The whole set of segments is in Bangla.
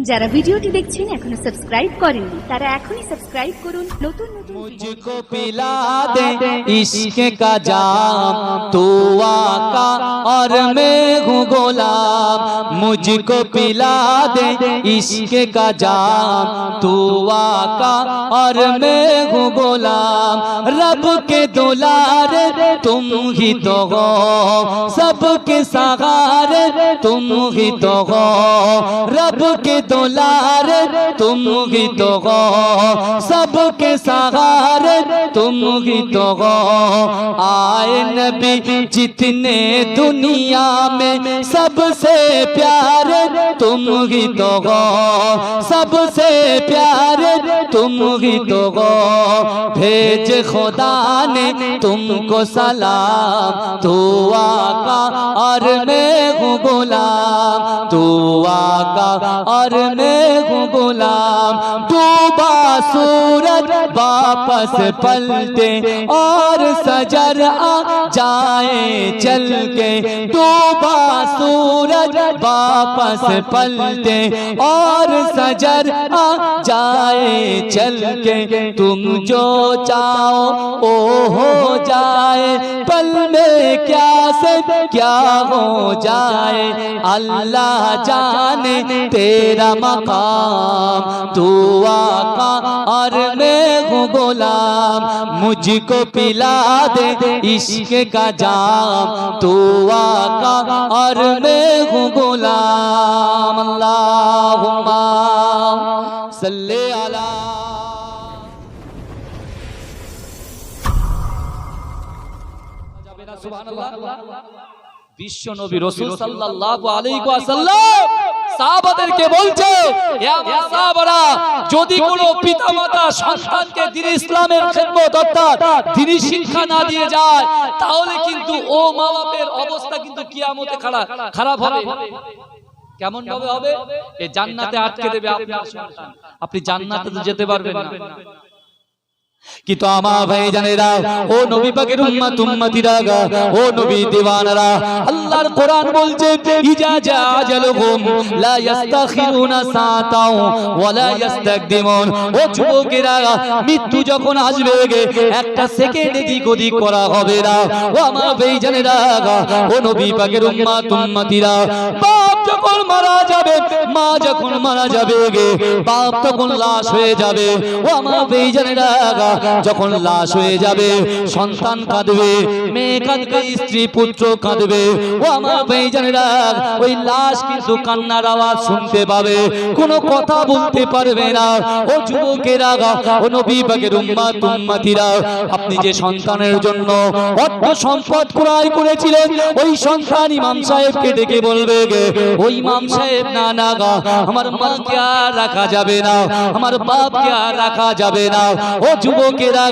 যারা ভিডিওটি দেখছেন এখনো সাবস্ক্রাইব করেননি তারা এখনই সাবস্ক্রাইব করুন। নতুন নতুন मुझको पिला दे इश्क का जाम, तू आका और मैं हूँ गुलाम। मुझको पिला दे इश्क का जाम, तू आका और मैं हूँ गुलाम। रब के दुलारे तुम ही तो हो, सबके सहारे तुम ही तो हो। रब के दुलारे तुम ही तो हो, सबके सहारे तुम ही तो हो। आए नबी जितने दुनिया में सबसे प्यारे तुम ही तो हो, सबसे प्यारे तुम ही तो हो। भेज खुदा ने तुमको सलाम, तू आका और मैं हूँ गुलाम, तू आका और मैं हूँ गुलाम। डूबा सूरज वापस पलटे और सजर आ जाए चल के, डूबा सूरज वापस पलटे और सजर आ जाए चल के। तुम जो चाहो ओ हो जाए, पल में क्या से क्या हो जाए। अल्लाह जाने तेरा मकाम, तू आका और मैं हूँ गुलाम। मुझको पिला दे इश्क का जाम, तू आका और मैं हूँ गुलाम। अल्लाहुम्मा सल्ले अला। বিশ্ব নবী রাসূল সাল্লাল্লাহু আলাইহি ওয়াসাল্লাম সাহাবাদেরকে বলছে, হে আমার সাহাবারা, যদি কোনো পিতামাতা সন্তানকে দ্বীন ইসলামের খিদমত অর্থাৎ দ্বীনি শিক্ষা না দিয়ে যায়, তাহলে কিন্তু ও মা বাপের অবস্থা কিন্তু কিয়ামতে খারাপ হবে। কেমন ভাবে হবে? এই জান্নাতে আটকে দেবে আপনার সন্তান, আপনি জান্নাতে তো যেতে পারবেন না। কিন্তু আমার ভাইজানেরা, ও নবী পাকের উম্মত উম্মতিরা, ও নবী দিওয়ানারা, আল্লাহর কোরআন বলছে, ইজা জা আজালুহুম লা ইস্তাখিরুনা সাআতাও ওয়া লা ইস্তাকদিমুন। ও যুবকেরা, মৃত্যু যখন আসবে একটা সেকেন্ড এদিক ওদিক করা হবে না। ও আমার ভাইজানেরা, ও নবী পাকের উম্মত উম্মতিরা, বাপ যখন মারা যাবে, মা যখন মারা যাবে, বাপ তখন লাশ হয়ে যাবে। ও আমার ভাইজানেরা, যখন লাশ হয়ে যাবে, সন্তান কাঁদবে, মেয়ে কাঁদবে, স্ত্রী পুত্র কাঁদবে। ও আমার ভাইজানেরা, ওই লাশ কিন্তু কান্নার আওয়াজ শুনতে পাবে, কোনো কথা বলতে পারবে না। ও যুবকেরা, ও নবী পাকের উম্মত উম্মতিরা, আপনি যে সন্তানের জন্য অর্থ সম্পদ ক্রয় করেছিলেন, ওই সন্তান ইমাম সাহেবকে ডেকে বলবে, ও ইমাম সাহেব, না না, আমার মাকে আর রাখা যাবে না, আমার বাপকে আর রাখা যাবে না। ও যুবকেরা,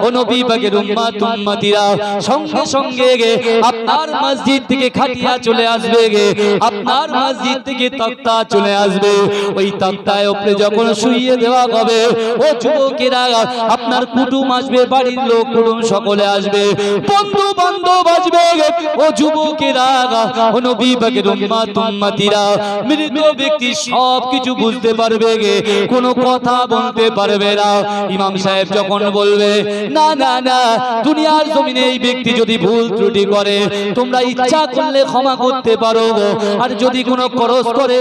ও নবী পাকের উম্মত উম্মতিরা, সঙ্গে সঙ্গে আপনার মসজিদ থেকে খাটিয়া চলে আসবে, আপনার মসজিদ থেকে তক্তা চলে আসবে। ওই তক্তায় উপরে যখন শুইয়ে দেওয়া হবে, ও যুবকেরা, আপনার কুটুম আসবে, বাড়ির লোক কুটুম সকলে আসবে, বন্ধু বান্ধব আসবে। ও যুবকেরা, ও নবী পাকের উম্মত উম্মতিরা, মৃত ব্যক্তি সব কিছু বুঝতে পারবে, কোনো কথা বলতে পারবে না। ইমাম সাহেব যখন বলবে, না না না, দুনিয়ার জমিনে এই ব্যক্তি যদি ভুল ত্রুটি করে, তোমরা ইচ্ছা করলে ক্ষমা করতে পারো, আর যদি কোনো করজ করে,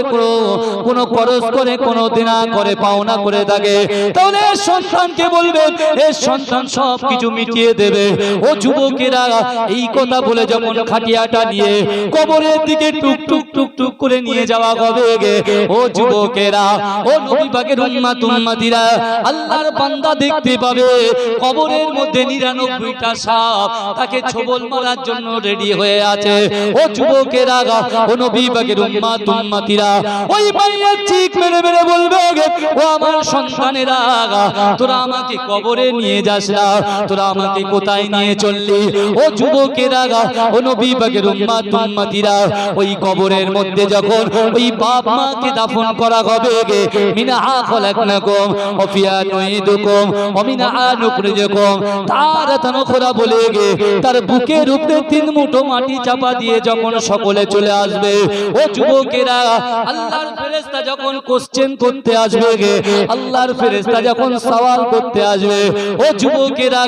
কোনো করজ করে, কোনো দেনা করে, পাওনা করে থাকে, তাহলে সন্তানকে বলবেন, এর সন্তান সব কিছু মিটিয়ে দেবে। ও যুবকেরা, এই কথা বলে যখন খাটিয়াটা নিয়ে কবরের দিকে টুক টুক টুক টুক করে নিয়ে যাওয়া হবে, ও যুবকেরা, ও নবী পাকের উম্মত উম্মতিরা, আল্লাহর বান্দা দেখতে পাবে কবরের মধ্যে 99টা সাপ তাকে ছোবল মারার জন্য রেডি হয়ে আছে। ও যুবকেরা, ও নবী পাকের উম্মত উম্মতিরা, ওই মাইয়া চিক মেরে মেরে বলবে, ও আমার সন্তানেরা, তোরা আমাকে কবরে নিয়ে যাস না, তোরা আমাকে কোথায় নিয়ে চললি? ও যুবকেরা, ও নবী পাকের উম্মত উম্মতিরা, ওই কবরের মধ্যে যখন ওই বাপ মাকে দাফন করা হবে, মিনহা খলাকনাকুম ওয়া ফিহা নুঈদুকুম ওয়া মিনহা নুখরিজুকুম তারাতান উখরা বলে গে তার বুকের উপরে 3 মুঠো মাটি চাপা দিয়ে যখন সকলে চলে আসবে, ও যুবকেরা আল্লাহর ফেরেশতা যখন কোশ্চেন করতে আসবে গে, আল্লাহর ফেরেশতা যখন সওয়াল করতে আসবে, ও যুবকেরা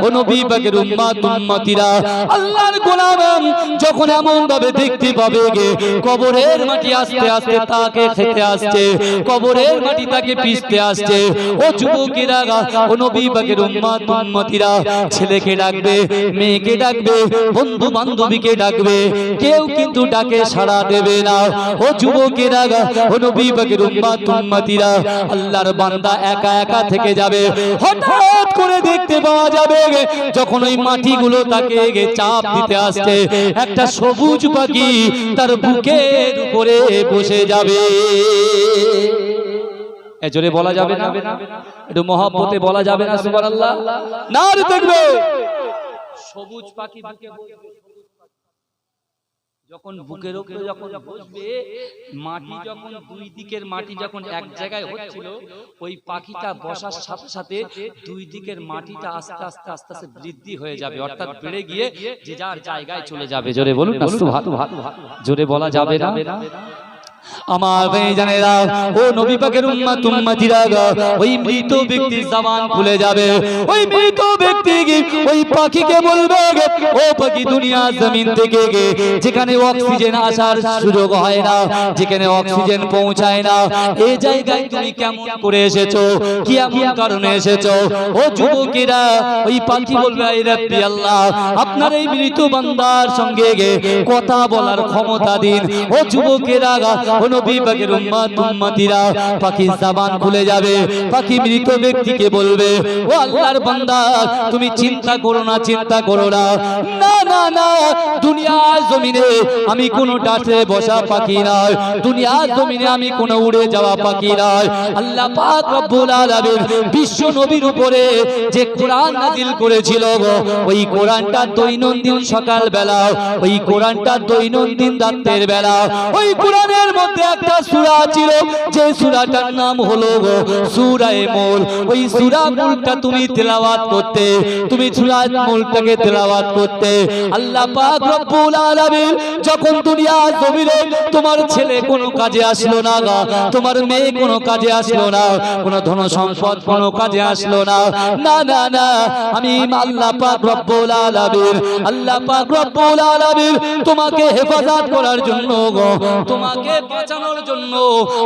ও নবী পাকের উম্মতিরা আল্লাহর গোলাম যখন এমন ভাবে দেখতে পাবে গে কবরের মাটি আস্তে আস্তে তাকে খেতে আসছে, কবরের মাটি তাকে পিষতে আসছে, ও যুবকেরা ও নবী পাকের উম্মতিরা ছেলেকে ডাকবে, মেয়েকে ডাকবে, বন্ধু বান্ধবীকে ডাকবে, কেউ কিন্তু ডাকে সাড়া দেবে না। ও যুবকেরা ও নবী পাকের উম্মতিরা আল্লাহর বান্দা একা একা থেকে যাবে। হঠাৎ করে দেখতে পাওয়া যাবে যখন ওই মাটিগুলো তাকে চাপ দিতে আসছে, একটা সবুজ পাখি তার বুকের উপরে বসে যাবে। জোরে বলা যাবে না, একটু মহব্বতে বলা যাবে না সুবহানাল্লাহ। নারে তাকবীর। সবুজ পাখি যখন বুকের উপরে যখন বসবে, মাটি যখন দুই দিকের মাটি যখন এক জায়গায় হচ্ছিল, ওই পাখিটা বসার সাথে সাথে দুই দিকের মাটিটা আস্তে আস্তে আস্তে আস্তে বৃদ্ধি হয়ে যাবে, অর্থাৎ বেড়ে গিয়ে যে যার জায়গায় চলে যাবে। জোরে বলুন না সুবহানাল্লাহ। জোরে বলা যাবে না। আমার ভাইজানেরা ও নবী পাকের উম্মতিরা ওই মৃত ব্যক্তির জবান খুলে যাবে, ওই মৃত ব্যক্তি ওই পাখিকে বলবে, ও পাখি দুনিয়া জমিন থেকে যেখানে অক্সিজেন আসার সুযোগ হয় না, যেখানে অক্সিজেন পৌঁছায় না, এই জায়গায় তুমি কেমন করে এসেছো, কি এমন কারণে এসেছো? ও যুবকেরা ওই পাখি বলবে, আই রাব্বি আল্লাহ আপনার এই মৃত বান্দার সঙ্গে কথা বলার ক্ষমতা দিন। ও যুবকেরা ও নবী পাকের উম্মতিরা পাখির জবান খুলে যাবে, পাখি মৃত ব্যক্তিকে বলবে, ও আল্লাহর বান্দা তুমি চিন্তা করো না, চিন্তা করো না, না না না, দুনিয়ার জমিনে আমি কোন ডালে বসা পাখি নয়, দুনিয়ার জমিনে আমি কোন উড়ে যাওয়া পাখি নয়। আল্লাহ পাক রব্বুল আলামিন বিশ্ব নবীর উপরে যে কোরআন নাযিল করেছিল, ওই কোরআনটা দৈনন্দিন সকাল বেলা, ওই কোরআনটা দৈনন্দিন রাতের বেলা, ওই কোরআনের মধ্যে একটা সূরা ছিল, যে সূরাটার নাম হলো সূরা মুল। ওই সূরা মুলটা তুমি তেলাওয়াত করতে, তুমি সূরা মুলটাকে তেলাওয়াত করতে, আল্লাহ পাক রব্বুল আলামিন যখন দুনিয়ার জমিনে তোমার ছেলে কোনো কাজে আসলো না, তোমার মেয়ে কোনো কাজে আসলো না, কোনো ধন সম্পদ কোনো কাজে আসলো না, না না না, আমি আল্লাহ পাক রব্বুল আলামিন, আল্লাহ পাক রব্বুল আলামিন তোমাকে হেফাজত করার জন্য, তোমাকে বাঁচানোর জন্য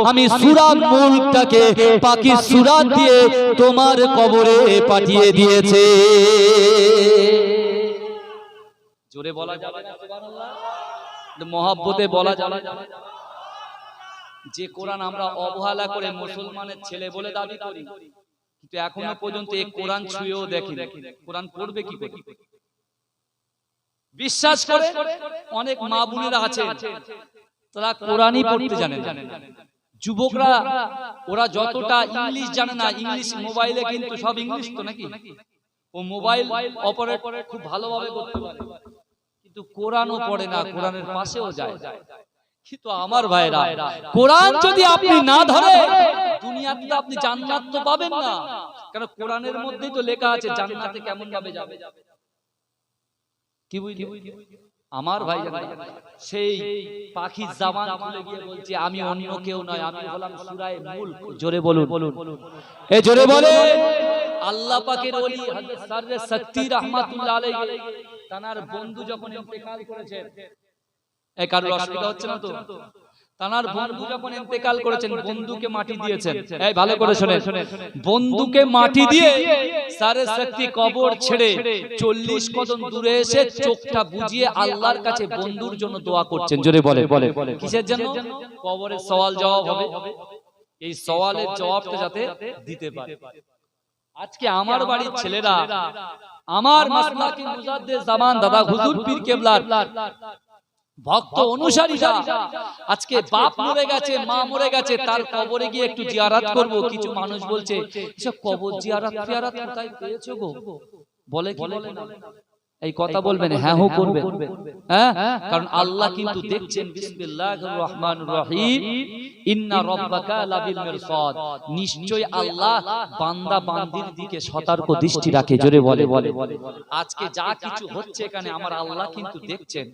আমি সূরা মুলকটাকে পাখি সূরা দিয়ে তোমার কবরে পাঠিয়ে দিয়েছে। জোরে বলা যাবে না সুবহানাল্লাহ, মহব্বতে বলা যাবে না। যে কোরআন আমরা অবহেলা করে মুসলমানের ছেলে বলে দাবি করি, কিন্তু এখনো পর্যন্ত এই কোরআন ছুঁয়েও দেখি, কোরআন পড়বে কি করে? বিশ্বাস করে অনেক মা বোনেরা আছে তারা কোরআনই পড়তে জানে না। যুবকরা ওরা যতটা ইংলিশ জানে না, ইংলিশ মোবাইলে কিন্তু সব ইংলিশ তো নাকি, ও মোবাইল অপারেট খুব ভালোভাবে করতে পারে, কিন্তু কোরআনও পড়ে না, কোরআনের পাশেও যায়। কিন্তু আমার ভাইরা, কোরআন যদি আপনি না ধরে দুনিয়াতে আপনি জান্নাত তো পাবেন না, কারণ কোরআনের মধ্যেই তো লেখা আছে জান্নাতে কেমন ভাবে যাবে। কি বুঝলি আমার ভাই, সেই পাখি জবান খুলে গিয়ে বলছে আমি অন্য কেউ নয়, আমি হলাম সূরা মুলক। জোরে বলুন, এ জোরে বলে। আল্লাহ পাকের ওলি হযরত সাররে শক্তি রাহমাতুল্লাহ আলাইহি তানার বন্ধু যখন ইন্তেকাল করেছেন, এই কারোর অসুবিধা হচ্ছে না তো? তানার বন্ধু যখন ইন্তেকাল করেছেন, বন্ধুকে মাটি দিয়েছেন, এই ভালো করে শুনেন, বন্ধুকে মাটি দিয়ে সারে শক্তি কবর ছেড়ে 40 কদম দূরে এসে চোখটা বুজিয়ে আল্লাহর কাছে বন্ধুর জন্য দোয়া করছেন। জোরে বলে, কিসের জন্য? কবরের সওয়াল জবাব হবে, এই সওয়ালের জবাবটা যাতে দিতে পারে। আজকে আমার বাড়ির ছেলেরা, আমার মাসলাকি মুজাদ্দিদ জামান দাদা হুজুর পীর কেবলার ভক্ত অনুসারীরা, আজকে বাপ মরে গেছে, মা মরে গেছে, তার কবরে গিয়ে একটু জিয়ারত করব। কিছু মানুষ বলছে এসব কবর জিয়ারত ফিয়ারত কোথায় পেয়েছো গো? বলে কি বলে না? এই কথা বলবেন, হ্যাঁ হু করবেন, হ্যাঁ, কারণ আল্লাহ কিন্তু দেখছেন। বিসমিল্লাহির রহমানির রহিম, ইন্না রাব্বাকা লাবিল মিরসাদ, নিশ্চয় আল্লাহ বান্দা বান্দির দিকে সতর্ক দৃষ্টি রাখে। জোরে বলে। আজকে যা কিছু হচ্ছে এখানে আমার আল্লাহ কিন্তু দেখছেন,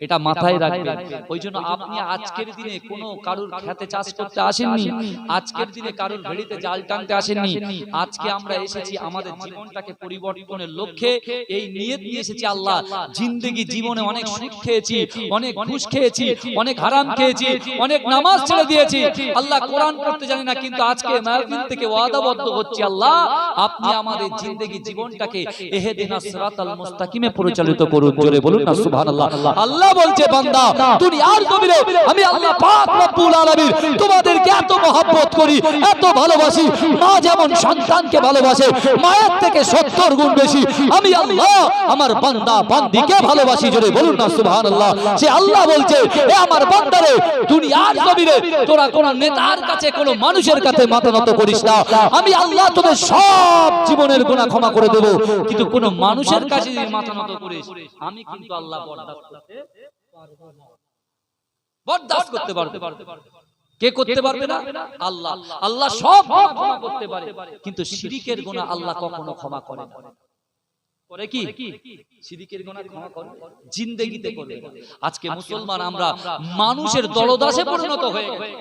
এটা মাথায় রাখবেন। ওই জন্য আপনি আজকের দিনে কোনো কারুর খেতে চাষ করতে আসেননি, আজকের দিনে কারুর ভেড়িতে জাল টানতে আসেননি। আজকে আমরা এসেছি আমাদের জীবনটাকে পরিবর্তনের লক্ষ্যে, এই নিয়ত নিয়ে এসেছি। আল্লাহ জিন্দেগি জীবনে অনেক সুদ খেয়েছি, অনেক ঘুষ খেয়েছি, অনেক হারাম খেয়েছি, অনেক নামাজ ছেড়ে দিয়েছি, আল্লাহ কোরআন পড়তে জানি না, কিন্তু আজকে মাহফিল থেকে ওয়াদাবদ্ধ হচ্ছি, আল্লাহ আপনি আমাদের জিন্দেগি জীবনটাকে ইহদিনাস সিরাতাল মুস্তাকিমে পরিচালিত করুন। জোরে বলুন না সুবহানাল্লাহ। আল্লাহ বলছে, বান্দা দুনিয়ার জমিনে আমি আল্লাহ পাক রব্বুল আলামিন তোমাদেরকে এত মহব্বত করি, এত ভালোবাসি। মা যেমন সন্তানকে ভালোবাসে, মায়ের থেকে 70 গুণ বেশি আমি আল্লাহ আমার বান্দা বান্দিকে ভালোবাসি। জোরে বলুন না সুবহানাল্লাহ। সে আল্লাহ বলছে, এ আমার বান্দারে, দুনিয়ার জমিনে তোরা কোন নেতার কাছে, কোন মানুষের কাছে মাথা নত করিস না। আমি আল্লাহ তোদের সব জীবনের গুনাহ ক্ষমা করে দেব, কিন্তু কোন মানুষের কাছে যদি মাথা নত করিস, আমি কিন্তু আল্লাহ বরদাস্ত করতে পারবো না। বরদাস্ত করতে পারবে কে? করতে পারবে না? আল্লাহ। আল্লাহ সব গুনাহ ক্ষমা করতে পারে, কিন্তু শিরকের গুনাহ আল্লাহ কখনো ক্ষমা করে না। করে কি? শিরকের গুনাহ ক্ষমা করে, জিন্দেগিতে করবে। আজকে মুসলমান আমরা মানুষের দলদাসে পরিণত হয়ে গেছি।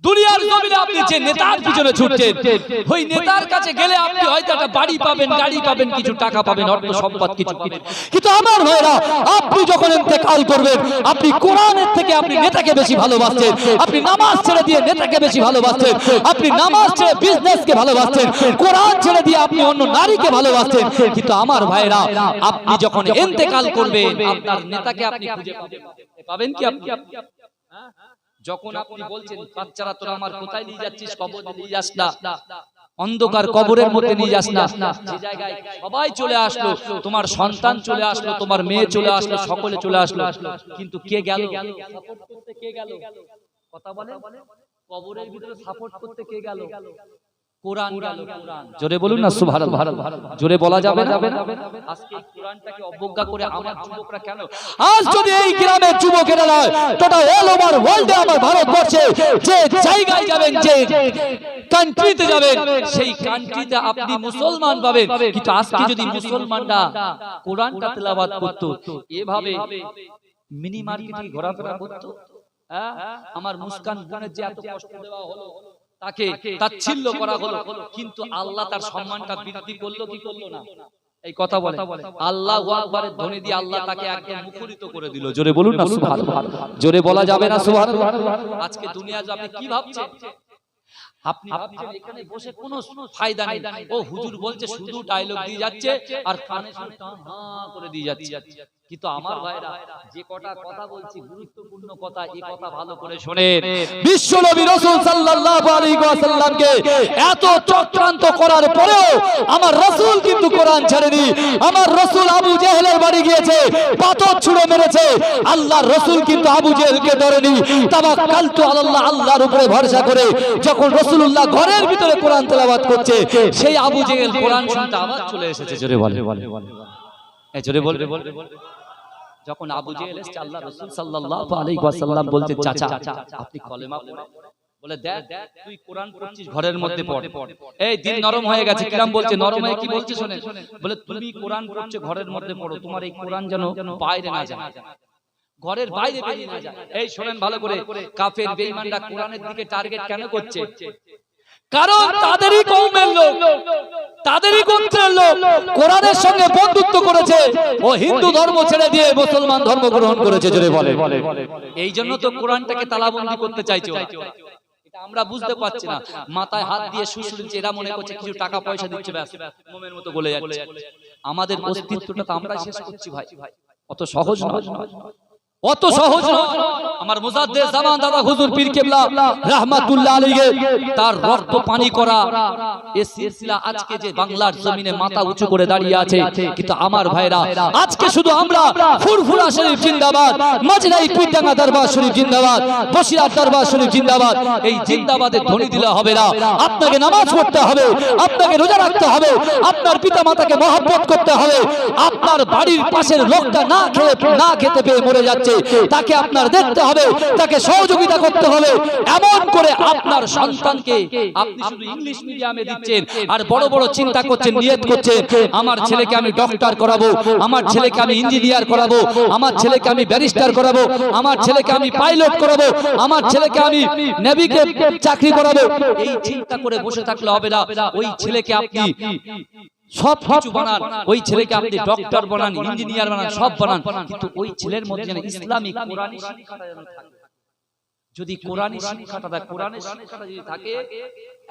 দুনিয়ার জমিনে আপনি যে নেতার পিছনে ছুটছেন, ওই নেতার কাছে গেলে আপনি হয়তো একটা বাড়ি পাবেন, গাড়ি পাবেন, কিছু টাকা পাবেন, অর্থ সম্পদ কিছু পাবেন, কিন্তু আমার ভাইরা আপনি যখন ইন্তেকাল করবেন, আপনি কোরআনের থেকে আপনি নেতাকে বেশি ভালোবাসছেন, আপনি নামাজ ছেড়ে দিয়ে নেতাকে বেশি ভালোবাসছেন, আপনি নামাজ ছেড়ে বিজনেসকে ভালোবাসছেন, কোরআন ছেড়ে দিয়ে আপনি অন্য নারীকে ভালোবাসছেন। কিন্তু আমার ভাইরা আপনি যখন ইন্তেকাল করবেন, আপনার নেতাকে আপনি খুঁজে পাবেন কি? আপনি যখন আপনি বলছেন, বাচ্চারা তোরা আমার কোথায় নিয়ে যাচ্ছিস, কবরে নিয়ে যাস না, অন্ধকার কবরের মধ্যে নিয়ে যাস না, যে জায়গায় সবাই চলে আসলো, তোমার সন্তান চলে আসলো, তোমার মেয়ে চলে আসলো, সকলে চলে আসলো, কিন্তু কে গেল সাপোর্ট করতে? কে গেল? কথা বলে, কবরের ভিতরে সাপোর্ট করতে কে গেল? কোরআন গেল। কোরআন। জোরে বলুন না সুবহানাল্লাহ। জোরে বলা যাবে না? আজকে এই কোরআনটাকে অবজ্ঞা করে আমার যুবকরা কেন? আজ যদি এই গ্রামের যুবকেরা নয়, টোটাল অল ওভার ওয়ার্ল্ডে, আমার ভারতবর্ষে যে জায়গায় যাবেন, যে কান্ট্রিতে যাবেন, সেই কান্ট্রিতে আপনি মুসলমান পাবেন। কিন্তু আজকে যদি মুসলমানরা কোরআনটা তেলাওয়াত করত, এভাবে মিনি মার্কেটে ঘোরাফেরা করত, আমার মুস্কান বোনের যে এত কষ্ট দেওয়া হলো, তাকে তাচ্ছিল্য করা হলো, কিন্তু আল্লাহ তার সম্মানটা বৃদ্ধি করলো কি করলো না? এই কথা বলে। আল্লাহু আকবারের ধ্বনি দিয়ে আল্লাহ তাকে একদম মুখরিত করে দিল। জোরে বলুন না সুবহানাল্লাহ। জোরে বলা যাবে না সুবহানাল্লাহ। আজকে দুনিয়া আপনি কি ভাবছেন? আপনি ভাবছেন এখানে বসে কোনো ফায়দা নেই, ও হুজুর বলছে শুধু ডায়লগ দিয়ে যাচ্ছে আর কানে শুনে হ্যাঁ করে দিয়ে যাচ্ছে। কিন্তু আমার ভাইরা যে কটা কথা বলছি গুরুত্বপূর্ণ কথা, এই কথা ভালো করে শুনেন। বিশ্বনবী রাসূল সাল্লাল্লাহু আলাইহি ওয়াসাল্লামকে এত চক্রান্ত করার পরেও আমার রাসূল কিন্তু কোরআন ছাড়েনি। আমার রাসূল আবু জেহেলের বাড়ি গিয়েছে, পাথর ছুঁড়ে মেরেছে, আল্লাহর রাসূল কিন্তু আবু জেহেলকে ধরেনি। তাওয়াক্কালতু আলাল্লাহ, আল্লাহর উপরে ভরসা করে যখন রাসূলুল্লাহ ঘরের ভিতরে কোরআন তেলাওয়াত করছে, সেই আবু জেহেল কোরআন শুনতে আবার চলে এসেছে। জোরে বলে, এই জোরে বলবে। যখন আবু জেহেল এসে আল্লাহ রাসূল সাল্লাল্লাহু আলাইহি ওয়াসাল্লাম বলতে, চাচা আপনি কলেমা পড়েন। বলে দেখ তুই কোরআন পড়ছিস ঘরের মধ্যে পড়। এই দিন নরম হয়ে গেছে। কিরাম বলছে নরম হয়ে কি বলছে শুনেন। বলে তুমি কোরআন পড়ছো ঘরের মধ্যে পড়ো, তোমার এই কোরআন যেন বাইরে না যায়, ঘরের বাইরে বেরিয়ে না যায়। এই শুনেন ভালো করে, কাফের বেঈমানরা কোরআনের দিকে টার্গেট কেন করছে? কারণ তাদেরই কওমের লোক, তাদেরই গোত্রের লোক কোরআনের সঙ্গে বন্ধুত্ব করেছে, ও হিন্দু ধর্ম ছেড়ে দিয়ে মুসলমান ধর্ম গ্রহণ করেছে। জোরে বলে। এই জন্য তো কোরআনটাকে তালাবন্দি করতে চাইছে। এটা আমরা বুঝতে পারছি না, মাথায় হাত দিয়ে শুশুড়ছে, এরা মনে করছে কিছু টাকা পয়সা দিচ্ছে, ব্যাস মোমের মতো গলে যাচ্ছে। আমাদের অস্তিত্বটা তো আমরা শেষ করছি ভাই, অত সহজ নয়। অত সহজ নয়। আমার মুজাদ্দেদ জামান দাদা হুজুর পীর কেবলা রাহমাতুল্লাহ আলাইহি তার রক্ত পানি করা এই সিলসিলা আজকে যে বাংলার জমিনে মাথা উঁচু করে দাঁড়িয়ে আছে। কিন্তু আমার ভাইরা আজকে শুধু আমরা ফুরফুরা শরীফ জিন্দাবাদ, মাজরাই কুইডাঙ্গা দরবার শরীফ জিন্দাবাদ, বসিরহাট দরবার শরীফ জিন্দাবাদ এই জিন্দাবাদের ধ্বনি দিলে হবে না। আপনাকে নামাজ পড়তে হবে, আপনাকে রোজা রাখতে হবে, আপনার পিতামাতাকে মহব্বত করতে হবে। আপনার বাড়ির পাশের লোকটা না খেতে পেয়ে মরে যাচ্ছে, তাকে আপনার দেখতে হবে, তাকে সহযোগিতা করতে হবে। এমন করে আপনার সন্তানকে আপনি শুধু ইংলিশ মিডিয়ামে দিচ্ছেন আর বড় বড় চিন্তা করছেন, নিয়ত করছেন আমার ছেলেকে আমি ডক্টর করাবো, আমার ছেলেকে আমি ইঞ্জিনিয়ার করাবো, আমার ছেলেকে আমি ব্যারিস্টার করাবো, আমার ছেলেকে আমি পাইলট করাবো, আমার ছেলেকে আমি নেভিকে চাকরি করাবো। এই চিন্তা করে বসে থাকলে হবে না। ওই ছেলেকে আপনি সব কিছু বানান, ওই ছেলেকে আপনি ডক্টর বানান, ইঞ্জিনিয়ার বানান, সব বানান, কিন্তু ওই ছেলের মধ্যে যেন ইসলামিক কোরআনী শিক্ষাটা যেন থাকে। যদি কোরআনী শিক্ষাটা, কোরআনের শিক্ষাটা যদি থাকে,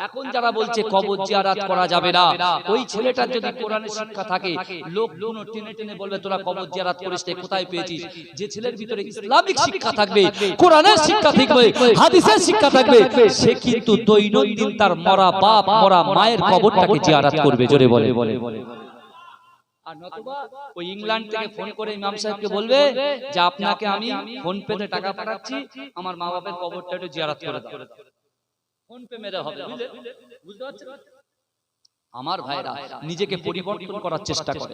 এখন যারা বলছে কবর জিয়ারত করা যাবে না, ওই ছেলেটার যদি কোরআনের শিক্ষা থাকে, লোক টেনে টেনে বলবে তোরা কবর জিয়ারত করিস না, কোথায় পেয়েছিস? যে ছেলের ভিতরে ইসলামিক শিক্ষা থাকবে, কোরআনের শিক্ষা থাকবে, হাদিসের শিক্ষা থাকবে, সে কিন্তু দৈনন্দিন তার মরা বাপ মরা মায়ের কবরটাকে জিয়ারত করবে। জোরে বলে। আর নতুবা ওই ইংল্যান্ড থেকে ফোন করে ইমাম সাহেবকে বলবে যে আপনাকে আমি ফোন পেতে টাকা পাঠাচ্ছি, আমার মা বাবার কবরটা একটু জিয়ারত করে দাও। ফোন পে মেরে হবে, বুঝতে পারছেন? আমার ভাইরা নিজেকে পরিবর্তন করার চেষ্টা করে।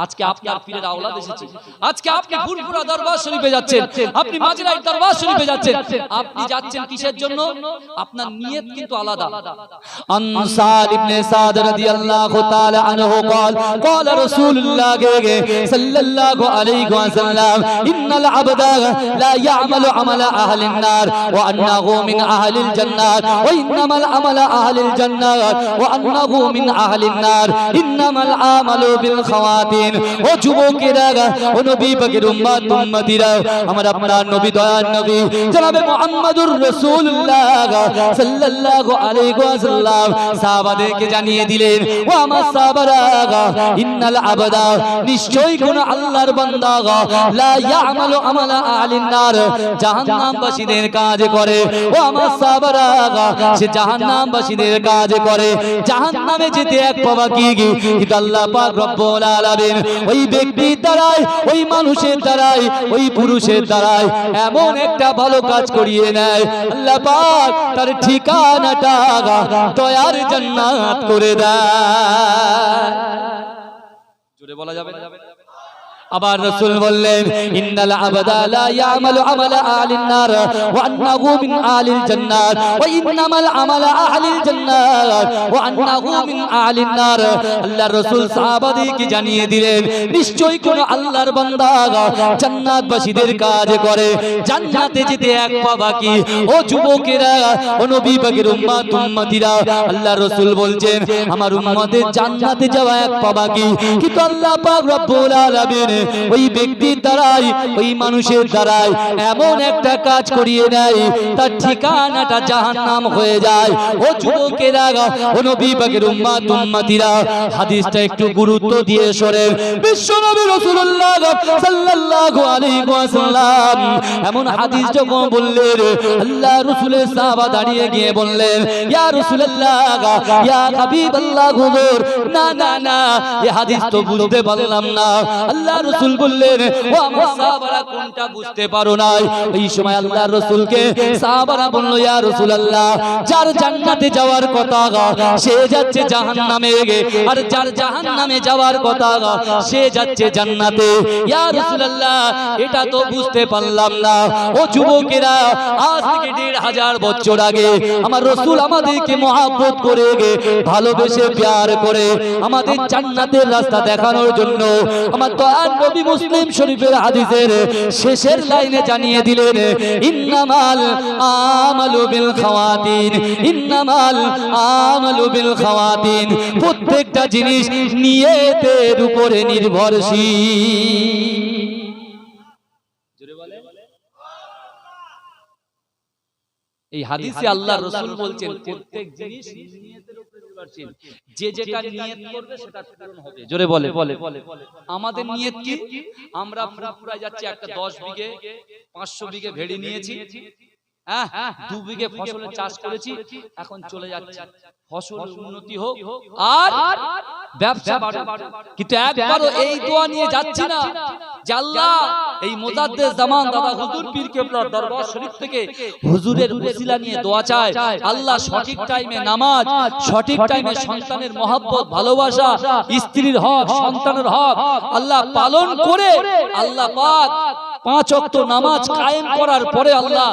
আজকে আপনার পীরের আওলাদ এসেছে, আজকে আপনি ফুরফুরা দরবার শরীফে যাচ্ছেন, আপনি মাজরাই দরবার শরীফে যাচ্ছেন, আপনি যাচ্ছেন কিসের জন্য? আপনার নিয়ত কিন্তু আলাদা। আনসার ইবনে সাদ রাদিয়াল্লাহু তাআলা আনহু قال قال رسول الله صلى الله عليه وسلم ان العبد لا يعمل عمل اهل النار وانه من اهل الجنه وانما العمل اهل الجنه وانه من আহলিন নার ইন্নামাল আমালু বিল খাওয়াতিন। ও যুবকেরা, ও নবী পাকের উম্মত উম্মতিরা, আমার আপনার নবী দয়ার নবী জনাবে মুহাম্মদুর রাসূলুল্লাহ সাল্লাল্লাহু আলাইহি ওয়াসাল্লাম সাহাবাদেরকে জানিয়ে দিলেন, ও আমার সাহাবারা, ইন্নাল আবদা, নিশ্চয়ই কোন আল্লাহর বান্দা লা ইয়ামালু আমালা আহলিন নার, জাহান্নামবাসীদের কাজ করে। ও আমার সাহাবারা, সে জাহান্নামবাসীদের কাজ করে, জাহান্নামে যেতে এক পাবা কি, কিন্তু আল্লাহ পাক রব্বুল আলামিন ওই ব্যক্তির দ্বারাই, ওই মানুষের দ্বারাই, ওই পুরুষের দ্বারাই এমন একটা ভালো কাজ করিয়ে নেয়, আল্লাহ পাক তার ঠিকানাটা দয়ার জান্নাত করে দেয়। জোরে বলা যাবে না? আবার রাসূল বললেন, ইন্নাল আবদা লা ইয়ামালু আমালা আহলিন নার ওয়া আন্নাহু মিন আহলিল জান্নাত ওয়া ইন্নামাল আমালা আহলিল জান্নাত ওয়া আন্নাহু মিন আহলিন নার। আল্লাহর রাসূল সাহাবাদেরকে জানিয়ে দিলেন, নিশ্চয়ই কোন আল্লাহর বান্দা জান্নাতবাসীদের কাজ করে, জান্নাতে যেতে এক পা বাকি। ও যুবকেরা, ও নবী পাকের উম্মত উম্মতিরা, আল্লাহর রাসূল বলছেন আমার উম্মতের জান্নাতে যাওয়া এক পা বাকি, কিন্তু আল্লাহ পাক রব্বুল আলামিন ওই ব্যক্তির দ্বারাই, ওই মানুষের দ্বারাই এমন একটা কাজ করিয়ে নেয়, তার ঠিকানাটা জাহান্নাম হয়ে যায়। ও যুবকেরা, ও নবী পাকের উম্মত উম্মতিরা, হাদিসটা একটু গুরুত্ব দিয়ে শোনেন। বিশ্বনবী রাসূলুল্লাহ সাল্লাল্লাহু আলাইহি ওয়াসাল্লাম এমন হাদিস যখন বললেন, আল্লাহ রাসূলের সাহাবা দাঁড়িয়ে গিয়ে বললেন, ইয়া রাসূলুল্লাহ, ইয়া হাবিবাল্লাহ, হুজুর, না না না, এই হাদিস তো বুঝতে পারলাম না। আল্লাহ রাসূল বললেন, ও আমার সাহাবারা, কোনটা বুঝতে পারো না? এই সময় আল্লাহর রাসূলকে সাহাবারা বলল, ইয়া রাসূলুল্লাহ, যার জান্নাতে যাওয়ার কথা সে যাচ্ছে জাহান্নামে, আর যার জাহান্নামে যাওয়ার কথা সে যাচ্ছে জান্নাতে। ইয়া রাসূলুল্লাহ, এটা তো বুঝতে পারলাম না। ও যুবকেরা, আজ থেকে ১৫০০ বছর আগে আমার রাসূল আমাদেরকে মহব্বত করে, ভালোবেসে প্যার করে আমাদের জান্নাতের রাস্তা দেখানোর জন্য আমার দয়ার নবী মুসলিম শরীফের হাদিসের শেষের লাইনে জানিয়ে দিলেন, ইন্নামাল আমালু বিল খাওয়াতিন, ইন্নামাল আমালু বিল খাওয়াতিন। প্রত্যেকটা জিনিস নিয়তের উপরে নির্ভরশীল। জোরে বলে। এই হাদিসে আল্লাহর রাসূল বলছেন প্রত্যেক জিনিস নিয়তের উপরে নির্ভর যে যেটা নিয়ত করবে সেটা পূরণ হবে। জোরে বলে আমাদের নিয়ত কি? আমরা ফুরফুরায় যাচ্ছি, একটা 10 বিঘে 500 বিঘে ভেড়ি নিয়েছি, 2 বিঘে ফসলের চাষ করেছি, এখন চলে যাচ্ছে ফসল উন্নতি হোক আর ব্যবসা বাড়ুক। কিন্তু একবারও এই দোয়া নিয়ে যাচ্ছি না যে আল্লাহ এই মুজাদ্দেদ জামান দাদা হুজুর পীর কেবলার দরবার শরীফ থেকে হুজুরের ওসিলা নিয়ে দোয়া চাই, আল্লাহ সঠিক টাইমে নামাজ, সঠিক টাইমে সন্তানের মহব্বত ভালোবাসা, স্ত্রীর হক সন্তানের হক আল্লাহ পালন করে আল্লাহ পাক 5 ওয়াক্ত নামাজ কায়েম করার পরে আল্লাহ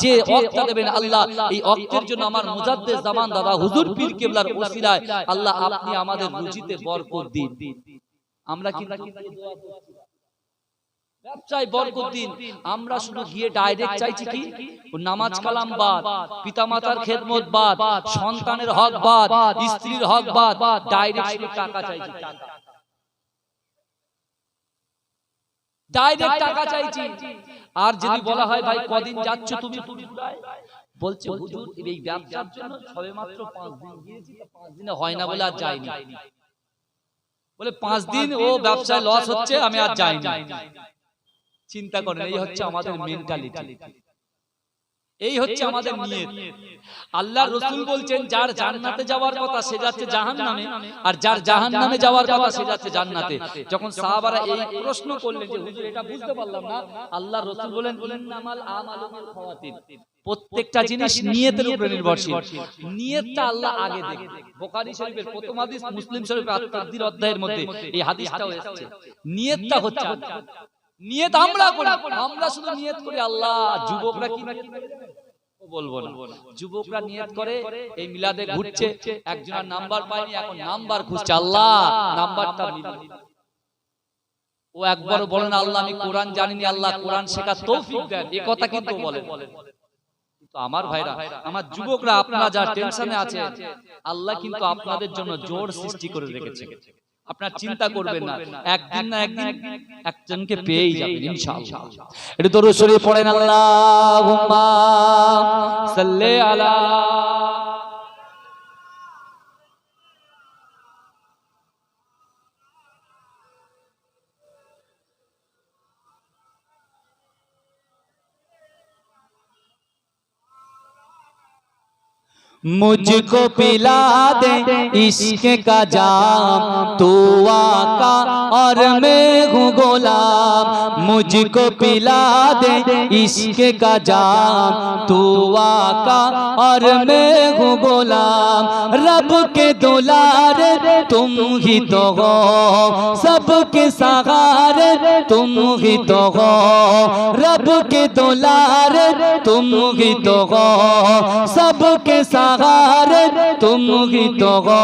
যে ওয়াক্ত দেবেন, আল্লাহ এই ওয়াক্তের জন্য আমার মুজাদ্দেদ জামান দাদা হুজুর পীর কেবলার ওসিলায় আল্লাহ আপনি আমাদের রুজিতে বরকত দিন। আমরা কি দোয়া করছি? ব্যবসায় বরকত দিন। আমরা শুধু গিয়ে ডাইরেক্ট চাইছি কি নামাজ কালাম বাদ, পিতামাতার খেদমত বাদ, সন্তানের হক বাদ, স্ত্রীর হক বাদ, ডাইরেক্ট শুধু টাকা চাইছি, ডাইরেক্ট টাকা চাইছি। আর যদি বলা হয় ভাই কদিন যাচ্ছ তুমি ফুরফুরায়, বলছে হুজুর এই ব্যবসার জন্য সবেমাত্র 5 দিন গিয়েছি, 5 দিনে হয় না বলে আর যাইনি। বলে 5 দিন ও ব্যবসায় লস হচ্ছে আমি আর যাইনি। চিন্তা করেন, এই হচ্ছে আমাদের মেন্টালিটি, এই হচ্ছে আমাদের নিয়ত। আল্লাহর রাসূল বলছেন যার জান্নাতে যাওয়ার কথা সে যাচ্ছে জাহান্নামে, আর যার জাহান্নামে যাওয়ার কথা সে যাচ্ছে জান্নাতে। যখন সাহাবারা এই প্রশ্ন করলেন যে হুজুর এটা বুঝতে পারলাম না, আল্লাহর রাসূল বলেন ইন্নামাল আমালু বিল খাওয়াতির, প্রত্যেকটা জিনিস নিয়তের উপরে নির্ভরশীল। নিয়তটা আল্লাহ আগে দেখে। বুখারী শরীফের প্রথম হাদিস, মুসলিম শরীফের আত-তাকদির অধ্যায়ের মধ্যে এই হাদিসটাও এসেছে। নিয়তটা হচ্ছে নিয়ত আমরা করি, আমরা শুধু নিয়ত করি আল্লাহ। যুবকরা কি বলবো না, যুবকরা নিয়ত করে এই মিলাদে ঘুরছে, একজনের নাম্বার পায়নি, এখন নাম্বার খুঁজছে, আল্লাহ নাম্বারটা মিলে। ও একবারও বলেন আল্লাহ আমি কোরআন জানিনি, আল্লাহ কোরআন শেখার তৌফিক দেন, এই কথা কিন্তু বলেন। তো আমার ভাইরা, আমার যুবকরা, আপনারা যা টেনশনে আছে, আল্লাহ কিন্তু আপনাদের জন্য জোর সৃষ্টি করে রেখেছে। আপনার চিন্তা করবেন না, একদিন না একদিন একজনকে পেয়েই যাবেন ইনশাআল্লাহ। এটা দরুদ শরীফ পড়েন, আল্লাহুম্মা সাল্লি আলা। मुझको पिला दे इश्क का जाम, तू आका और मैं हूँ गुलाम। मुझको पिला दे इश्क का जाम, तू आका और मैं हूँ गुलाम। रब के दुलारे तुम ही तो हो, सबके सहारे तुम ही तो हो। रब के दुलारे तुम ही तो हो, सबके सहारे तुम ही तो हो।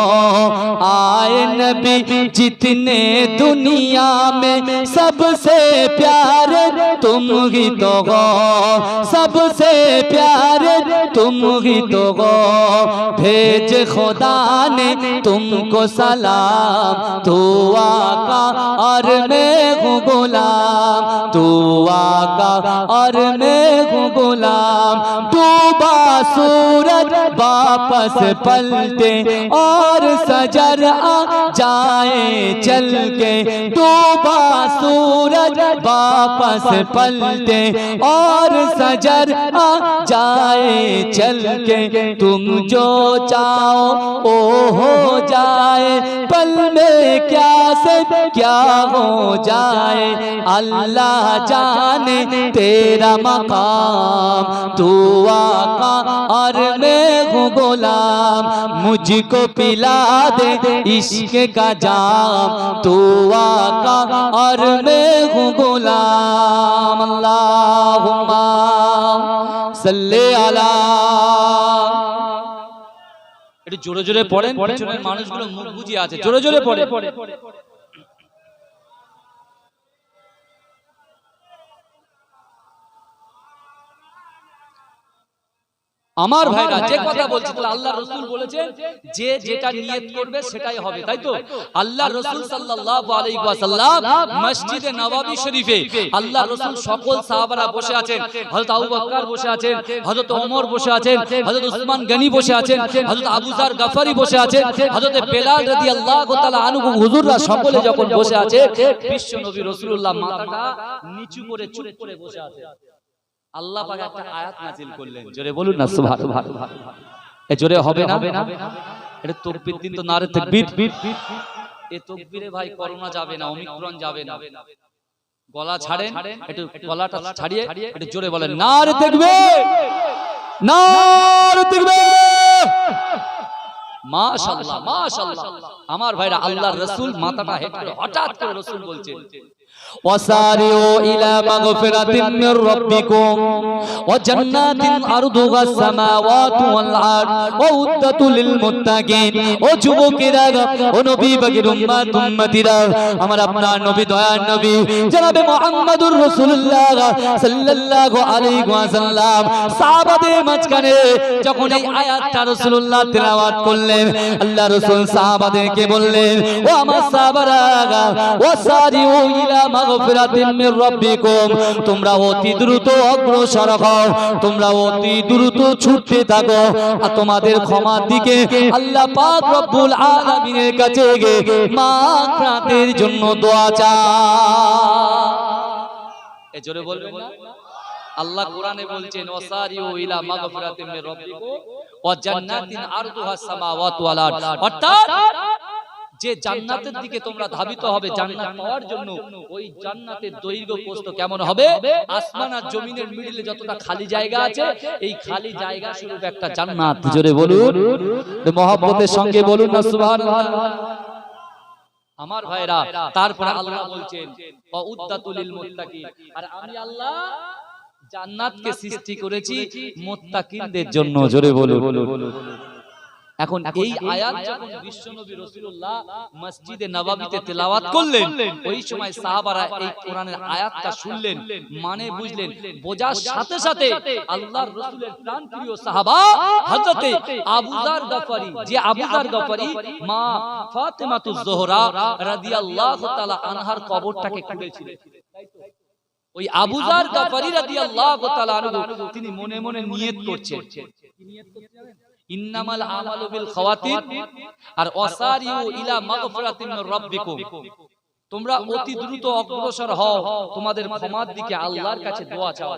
आए नबी जितने दुनिया में, सबसे प्यारे तुम ही तो हो, सबसे प्यारे तुम ही तो हो। भेज खुदा ने तुमको सलाम, तू आका और मैं हूँ गुलाम, तू आका और मैं हूँ गुलाम। डूबा सूरज वापस पलटे और सजर आ जाए चल के, डूबा सूरज वापस पलटे और सजर आ जाए चल के। तुम जो चाहो ओ हो जाए, पल में क्या से क्या हो जाए। अल्लाह जाने तेरा मकाम, तू आका और मैं हूँ गुलाम। मुझको पिला दे इश्क का जाम, तू आका और मैं हूँ गुलाम। अल्लाहुम्मा सल्ली अला। একটু জোরে জোরে পড়েন, পিছনের মানুষগুলো মুখ বুজিয়ে আছে, জোরে জোরে পড়ে। আমার ভাইরা যে কথা বলছি, তাহলে আল্লাহ রাসূল বলেছেন যে যেটা নিয়ত করবে সেটাই হবে, তাই তো? আল্লাহ রাসূল সাল্লাল্লাহু আলাইহি ওয়াসাল্লাম মসজিদে নববী শরীফে আল্লাহ রাসূল সকল সাহাবারা বসে আছেন, হযরত আবু বকর বসে আছেন, হযরত ওমর বসে আছেন, হযরত উসমান গনি বসে আছেন, হযরত আবু যার গফারি বসে আছেন, হযরত বেলাল রাদিয়াল্লাহু তাআলা আনহু হুজুররা সকলে যখন বসে আছে, বিশ্ব নবী রাসূলুল্লাহ মাথাটা নিচু করে চুপ করে বসে আছে। আল্লাহ পাক একটা আয়াত নাযিল করলেন, জোরে বলুন না সুবহানাল্লাহ। এ জোরে হবে না? এটা তাকবীর দিন তো, নারে তাকবীর। এই তাকবীরে ভাই করোনা যাবে না, ওমিক্রন যাবে না। গলা ছাড়েন, একটু গলাটা ছাড়িয়ে একটু জোরে বলেন নারে তাকবীর, নারে তাকবীর। মাশাআল্লাহ মাশাআল্লাহ। আমার ভাইরা আল্লাহর রাসূল মাথাটা হেঁট করে হঠাৎ করে রাসূল বলছেন ওয়াসারিউ ইলা মাগফিরাতিন মির রাব্বিকুম ওয়া জান্নাতিন আরদুহাস সামাওয়াতু ওয়াল আরদ ওয়া উদ্দাতু লিল মুত্তাকিন। ও যুবকেরা, ও নবী পাকের উম্মতিরা, আমার আপনার নবী দয়ার নবী জনাবে মুহাম্মদুর রাসূলুল্লাহ সাল্লাল্লাহু আলাইহি ওয়াসাল্লাম সাহাবাদের মাঝখানে যখন এই আয়াতটা রাসূলুল্লাহ তেলাওয়াত করলেন, আল্লাহ রাসূল সাহাবাদেরকে বললেন, ও আমার সাহাবারা, ওয়াসারিউ ইলা মাগফিরাতিন মির রাব্বিকুম, তোমরা অতি দ্রুত অগ্রসর হও, তোমরা অতি দ্রুত ছুটতে থাকো আর তোমাদের ক্ষমার দিকে আল্লাহ পাক রব্বুল আলামিনের কাছে গিয়ে মাগফিরাতের জন্য দোয়া চাও। এ জোরে বলবেন না? আল্লাহ কোরআনে বলছেন ওয়াসারিউ ইলা মাগফিরাতিন মির রাব্বিকুম ওয়া জান্নাতিন আরদুহাস সামাওয়াতু ওয়াল আরদ, অর্থাৎ যে জান্নাতের দিকে তোমরা ধাবিত হবে জান্নাত পাওয়ার জন্য, ওই জান্নাতের দৈর্ঘ্য প্রস্থ কেমন হবে? আসমান আর জমিনের মিডলে যতটা খালি জায়গা আছে, এই খালি জায়গা স্বরূপ একটা জান্নাত। জোরে বলুন, মহব্বতের সঙ্গে বলুন না সুবহানাল্লাহ। আমার ভাইরা, তারপরে আল্লাহ বলছেন ওয়া উদ্দাতুল লিল মুত্তাকিন, আর আমি আল্লাহ জান্নাতকে সৃষ্টি করেছি মুত্তাকিনদের জন্য। জোরে বলুন। এখন এই আয়াত যখন বিশ্বনবী রাসূলুল্লাহ মসজিদে নববীতে তেলাওয়াত করলেন, ওই সময় সাহাবারা এই কোরআনের আয়াতটা শুনলেন, মানে বুঝলেন, বোঝার সাথে সাথে আল্লাহর রাসূলের প্রাণপ্রিয় সাহাবা হযরতে আবু যার গফারি, যে আবু যার গফারি মা ফাতেমাতুজ জোহরা রাদিয়াল্লাহু তাআলা আনহার কবরটাকে খুঁড়েছিলেন, ওই আবু যার গফারি রাদিয়াল্লাহু তাআলা আনহু তিনি মনে মনে নিয়ত করছেন, কি নিয়ত করছেন জানেন? ইন্নামাল আমালু বিল খাওয়াতিন আর ওয়াসারিউ ইলা মাগফিরাতিন মির রাব্বিকুম, তোমরা অতি দ্রুত অগ্রসর হও তোমাদের ক্ষমার দিকে, আল্লাহর কাছে দোয়া চাও।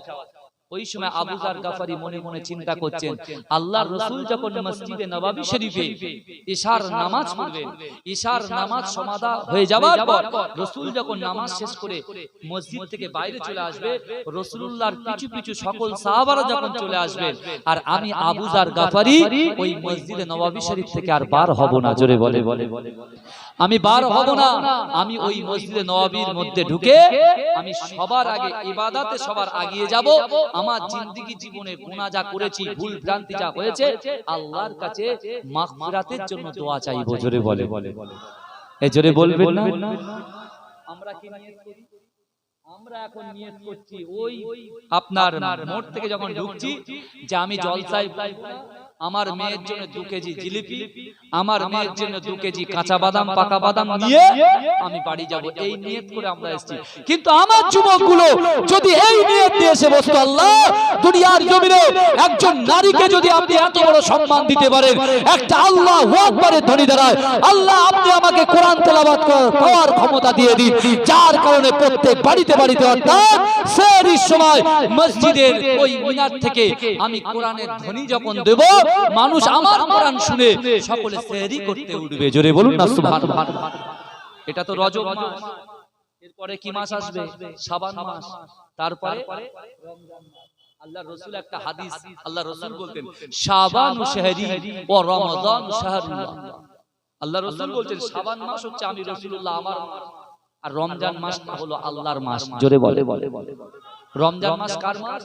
ওই সময় আবু যার গফারি মনে মনে চিন্তা করছেন, আল্লাহর রাসূল যখন মসজিদে নববী শরীফে ইশার নামাজ পড়বেন, ইশার নামাজ সমাধা হয়ে যাবার পর রাসূল যখন নামাজ শেষ করে মসজিদ থেকে বাইরে চলে আসবে, রাসূলুল্লাহর পিছু পিছু সকল সাহাবারা যখন চলে আসবেন, আর আমি আবু যার গফারি ওই মসজিদে নববী শরীফ থেকে আর বার হব না। জোরে বলে, আমি বার হব না, আমি ওই মসজিদে নববীর মধ্যে ঢুকে আমি সবার আগে ইবাদতে সবার আগিয়ে যাব, আমার জিন্দেগি জীবনে গুনাহ যা করেছি, ভুল ভ্রান্তি যা হয়েছে, আল্লাহর কাছে মাগফিরাতের জন্য দোয়া চাইবো। জোরে বলে, এই জোরে বলবেন না? আমরা কি নিয়ত করি? আমরা এখন নিয়ত করছি ওই আপনার মোড় থেকে যখন ঢুকছি যে আমি জলসায় আমার মেয়ের জন্য 2 কেজি জিলিপি, আমার মেয়ের জন্য 2 কেজি কাঁচা বাদাম, পাকা বাদাম নিয়ে আমি বাড়ি যাব, এই নিয়ত করে আমরা এসেছি। কিন্তু আমার যুবকগুলো যদি এই নিয়ত নিয়ে এসে বসতো, আল্লাহ দুনিয়ার জমিনে একজন নারীকে যদি আপনি এত বড় সম্মান দিতে পারেন, একটা আল্লাহু আকবারের ধ্বনি দাঁড়ায়, আল্লাহ আপনি আমাকে কোরআন তেলাওয়াত করার ক্ষমতা দিয়ে দিন, যার কারণে প্রত্যেক বাড়িতে বাড়িতে অর্থাৎ সেহরির সময় মসজিদের ওই মিনার থেকে আমি কোরআনের ধ্বনি যখন দেব, মানুষ আমার কোরআন শুনে সকলে সেহরি করতে উঠবে। জোরে বলুন না সুবহানাল্লাহ। এটা তো রজব মাস, এরপরে কি মাস আসবে? শাবান মাস, তারপরে রমজান মাস। আল্লাহর রাসূল একটা হাদিস, আল্লাহর রাসূল বলতেন শাবানু শাহরি ওয়া রমাদান শাহরুল্লাহ। আল্লাহর রাসূল বলতেন শাবান মাস হচ্ছে আমি রাসূলুল্লাহ আমার মাস, আর রমজান মাসটা হলো আল্লাহর মাস। জোরে বলে, রমজান মাস কার মাস?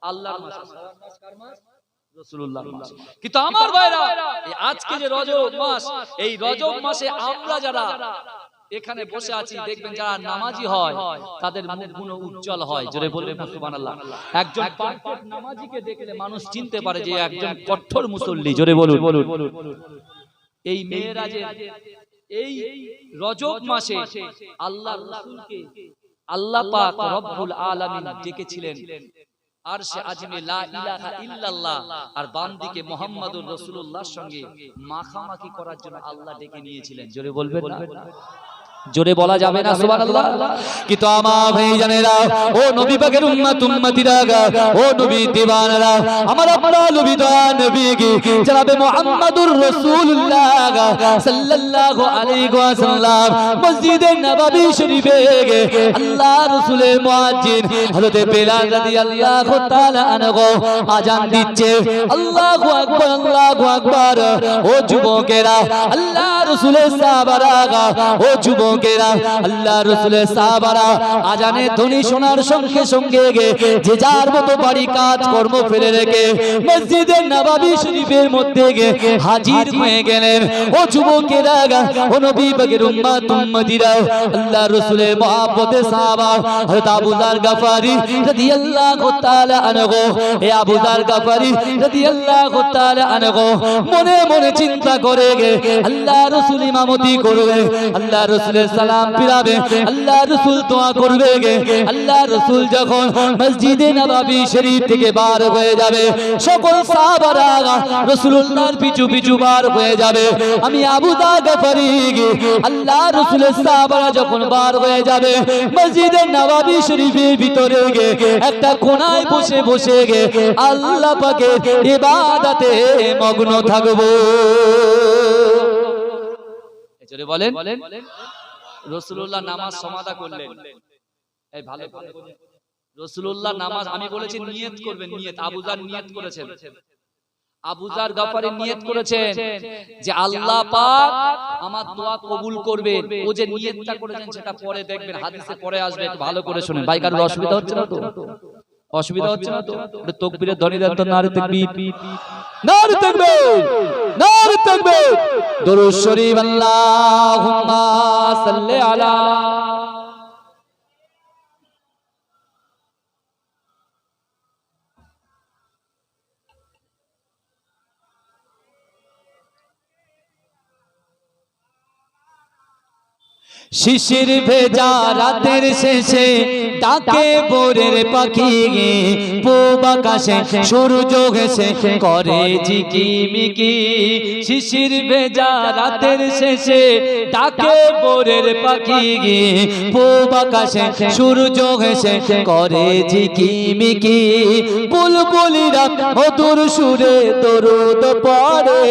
আল্লাহর মাস। শাবান মাস কার মাস? রাসূলুল্লাহর মাস। কিন্তু আমার ভাইরা, এই আজকে যে রজব মাস, এই রজব মাসে আমরা যারা এখানে বসে আছি, দেখবেন যারা নামাজি হয় তাদের মুখগুলো উজ্জ্বল হয়। জোরে বলবেন সুবহানাল্লাহ। একজন পারফেক্ট নামাজিকে দেখলে মানুষ চিনতে পারে যে একজন কঠোর মুসল্লি। জোরে বলুন। এই মেরাজের এই রজব মাসে আল্লাহর রাসূলকে আল্লাহ পাক রব্বুল আলামিন ডেকেছিলেন আরশে আজমে লা ইলাহা ইল্লাল্লাহ, আর বান্দিকে মুহাম্মাদুর রাসূলুল্লাহর সঙ্গে মাখামাখি করার জন্য আল্লাহ ডেকে নিয়েছিলেন। জোরে বলবেন না? জোরে বলা যাবে না সুবহানাল্লাহ। কিন্তু আমার ভাইজানেরা, ও নবী পাকের উম্মত উম্মতিরা, ও নবী দিওয়ানারা, আমার আপনার নবী দয়ার নবীকে জনাবে মুহাম্মাদুর রাসূলুল্লাহ সাল্লাল্লাহু আলাইহি ওয়াসাল্লাম মসজিদে নববী শরীফে আল্লাহ রাসূলের মুয়াজ্জিন হযরত বেলাল রাদিয়াল্লাহু তাআলা আনহু আযান দিচ্ছে। আল্লাহু আকবার, আল্লাহু আকবার। ও যুবকেরা, আল্লাহ রাসূলের সাহাবারা, ও যুবকেরা, আল্লাহ রাসূলের সাহাবারা আজানের ধ্বনি শোনার সঙ্গে সঙ্গে যে যার মতো বাড়ি কাজ কর্ম ফেলে রেখে মসজিদে নববী শরীফের মধ্যে হাজির হয়ে গেলেন। ও যুবকেরা, ও নবী পাকের উম্মত উম্মতিরা, আল্লাহ রাসূলের মহব্বতের সাহাবা হযরত আবু যার গফারি রাদিয়াল্লাহু তাআলা আনহু, এ আবু যার গফারি রাদিয়াল্লাহু তাআলা আনহু মনে মনে চিন্তা করে আল্লাহ রাসূল ইমামতি করবে, আল্লাহ রাসূলের সালাম ফিরাবে, আল্লাহ রাসূল দোয়া করবে। আল্লাহ রাসূল যখন মসজিদে নববী শরীফ থেকে বার হয়ে যাবে, সকল সাহাবারা রাসূলুল্লাহর পিছু পিছু বার হয়ে যাবে। আমি আবু যার গফারি, আল্লাহ রাসূলের সাহাবারা যখন বার হয়ে যাবে মসজিদে নববী শরীফের ভিতরে একটা কোণায় বসে বসে আল্লাহ পাকের ইবাদতে মগ্ন থাকবো। জোরে বলেন। রাসূলুল্লাহ নামাজ সমাদা করলেন। এই ভালো করে রাসূলুল্লাহ নামাজ, আমি বলেছি নিয়ত করবেন, নিয়ত। আবু যার নিয়ত করেছেন, আবু যার গফারি নিয়ত করেছেন যে আল্লাহ পাক আমার দোয়া কবুল করবেন। ও যে নিয়তটা করেছেন সেটা পরে দেখবেন, হাদিসে পরে আসবে, একটু ভালো করে শুনেন। ভাই কারোর অসুবিধা হচ্ছে না তো? অসুবিধা হচ্ছে না তো? একটু তাকবীরের ধ্বনি দেন তো। নারে তাকবীর, নারে তাকবীর, নারে তাকবীর। দরুদ শরীফ আল্লাহুম্মা সাল্লি আলা। শিশির ভেজা রাতের শেষে ডাকে ভোরের পাখি, পূব আকাশে সূর্য ঘেঁষে করে ঝিকিমিকি। শিশির ভেজা রাতের শেষে ডাকে ভোরের পাখি, পূব আকাশে সূর্য ঘেঁষে করে ঝিকিমিকি। বুলবুলিরা মধুর সুরে দরুদ পড়ে,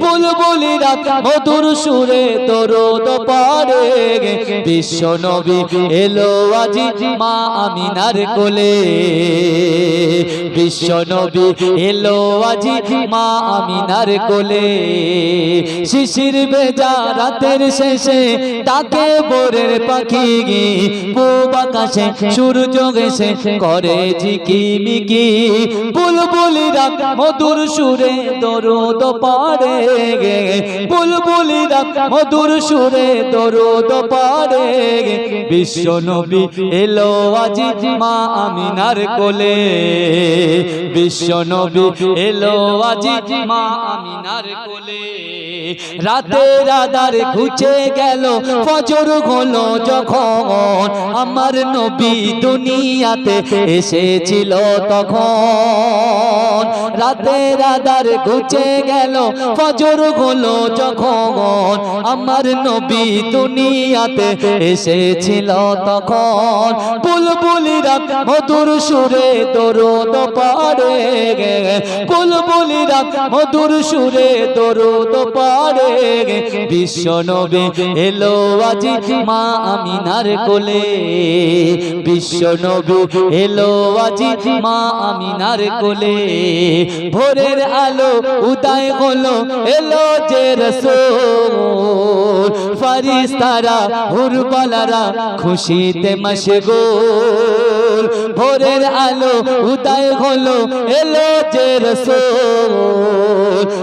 বুলবুলিরা মধুর সুরে দরুদ পড়ে। বিশ্ব নবী এলো আজি মা আমিনার কোলে, বিশ্ব নবী এলো আজি মা আমিনার কোলে। শিশির ভেজা রাতের শেষে ডাকে ভোরের পাখি, পূব আকাশে সূর্য ঘেঁষে করে ঝিকিমিকি। বুলবুলিরা মধুর সুরে দরুদ পড়ে, বুলবুলিরা মধুর সুরে দরুদ পড়ে। বিশ্ব নবী এলো আজি মা আমিনার কোলে, বিশ্ব নবী এলো আজি মা আমিনার কোলে। রাতের আঁধার ঘুচে গেল, ফজর হলো যখন, আমার নবী দুনিয়াতে এসেছিল তখন। রাতের আঁধার ঘুচে গেল, ফজর হলো যখন, আমার নবী দুনিয়াতে এসেছিল তখন। বুলবুলিরা মধুর সুরে দরুদ পড়ে, বুলবুলিরা মধুর সুরে দরুদ পড়ে। বিশ্ব নবী এলো আজি মা আমিনার কোলে, বিশ্ব নবী এলো আজি মা আমিনার কোলে। ভোরের আলো উদয় হলো, এলো যে রাসূল, ফেরেশতারা হুরবালারা খুশিতে মশগুল। ভোরের আলো উদয় হলো, এলো যে রাসূল,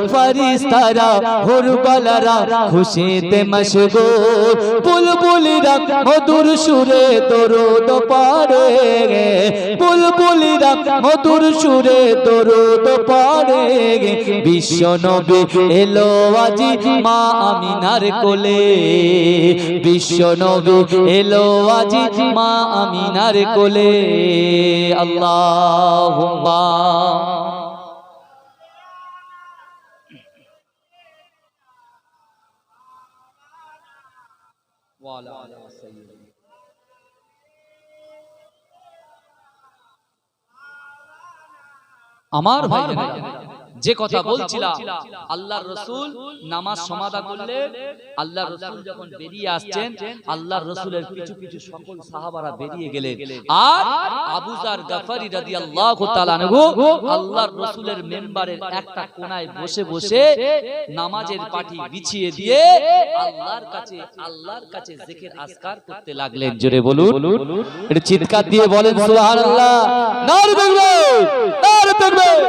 ফারিস্তারা হুরবালারা খুশিতে মশগুল বুলবুলিরা মধুর সুরে দরুদ পড়ে বুলবুলিরা মধুর সুরে দরুদ পড়ে বিশ্ব নবী এলো আজি মা আমিনার কোলে বিশ্ব নবী এলো আজি মা আমিনার কোলে আল্লাহুম্মা ওয়ালা সাইয়্যিদিনা আমার ভাই যে কথা বলছিলাম আল্লাহর রাসূল নামাজ সমাদা করলেন আল্লাহর রাসূল যখন বেরিয়ে আসছেন আল্লাহর রাসূলের পিছু পিছু সকল সাহাবারা বেরিয়ে গেলেন আর আবু যার গফারি রাদিয়াল্লাহু তাআলা আনহু আল্লাহর রাসূলের মিম্বারের একটা কোণায় বসে বসে নামাজের পাটি বিছিয়ে দিয়ে আল্লাহর কাছে জিকির আজকার করতে লাগলেন জোরে বলুন এটা চিৎকার দিয়ে বলেন সুবহানাল্লাহ নারে তাকবীর নারে তাকবীর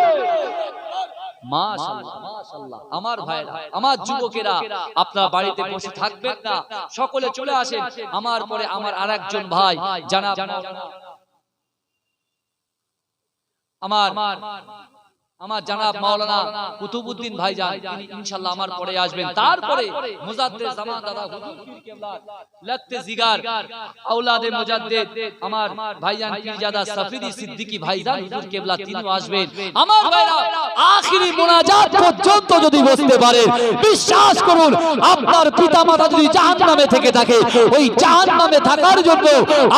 মাশাআল্লাহ মাশাআল্লাহ আমার ভাইরা আমার যুবকেরা আপনারা বাড়িতে বসে থাকবেন না সকলে চলে আসেন আমার পরে আমার আরেকজন ভাই জানাব আমার জানাব মাওলানা কুতুবউদ্দিন ভাইজান তিনি ইনশাআল্লাহ আমার পরে আসবেন তারপরে মুজাদ্দিদ জামান দাদা হুজুর পীর কেবলা লাগতে জিগার আওলাদে মুজাদ্দিদ আমার ভাইজান পীরজাদা সাফিদি সিদ্দিকী ভাইজান হুজুর কেবলা তিনিও আসবেন আমার ভাইরা আখিরি মুনাজাত পর্যন্ত যদি বসতে পারে বিশ্বাস করুন আপনার পিতামাতা যদি জাহান্নামে থেকে থাকে ওই জাহান্নামে থাকার জন্য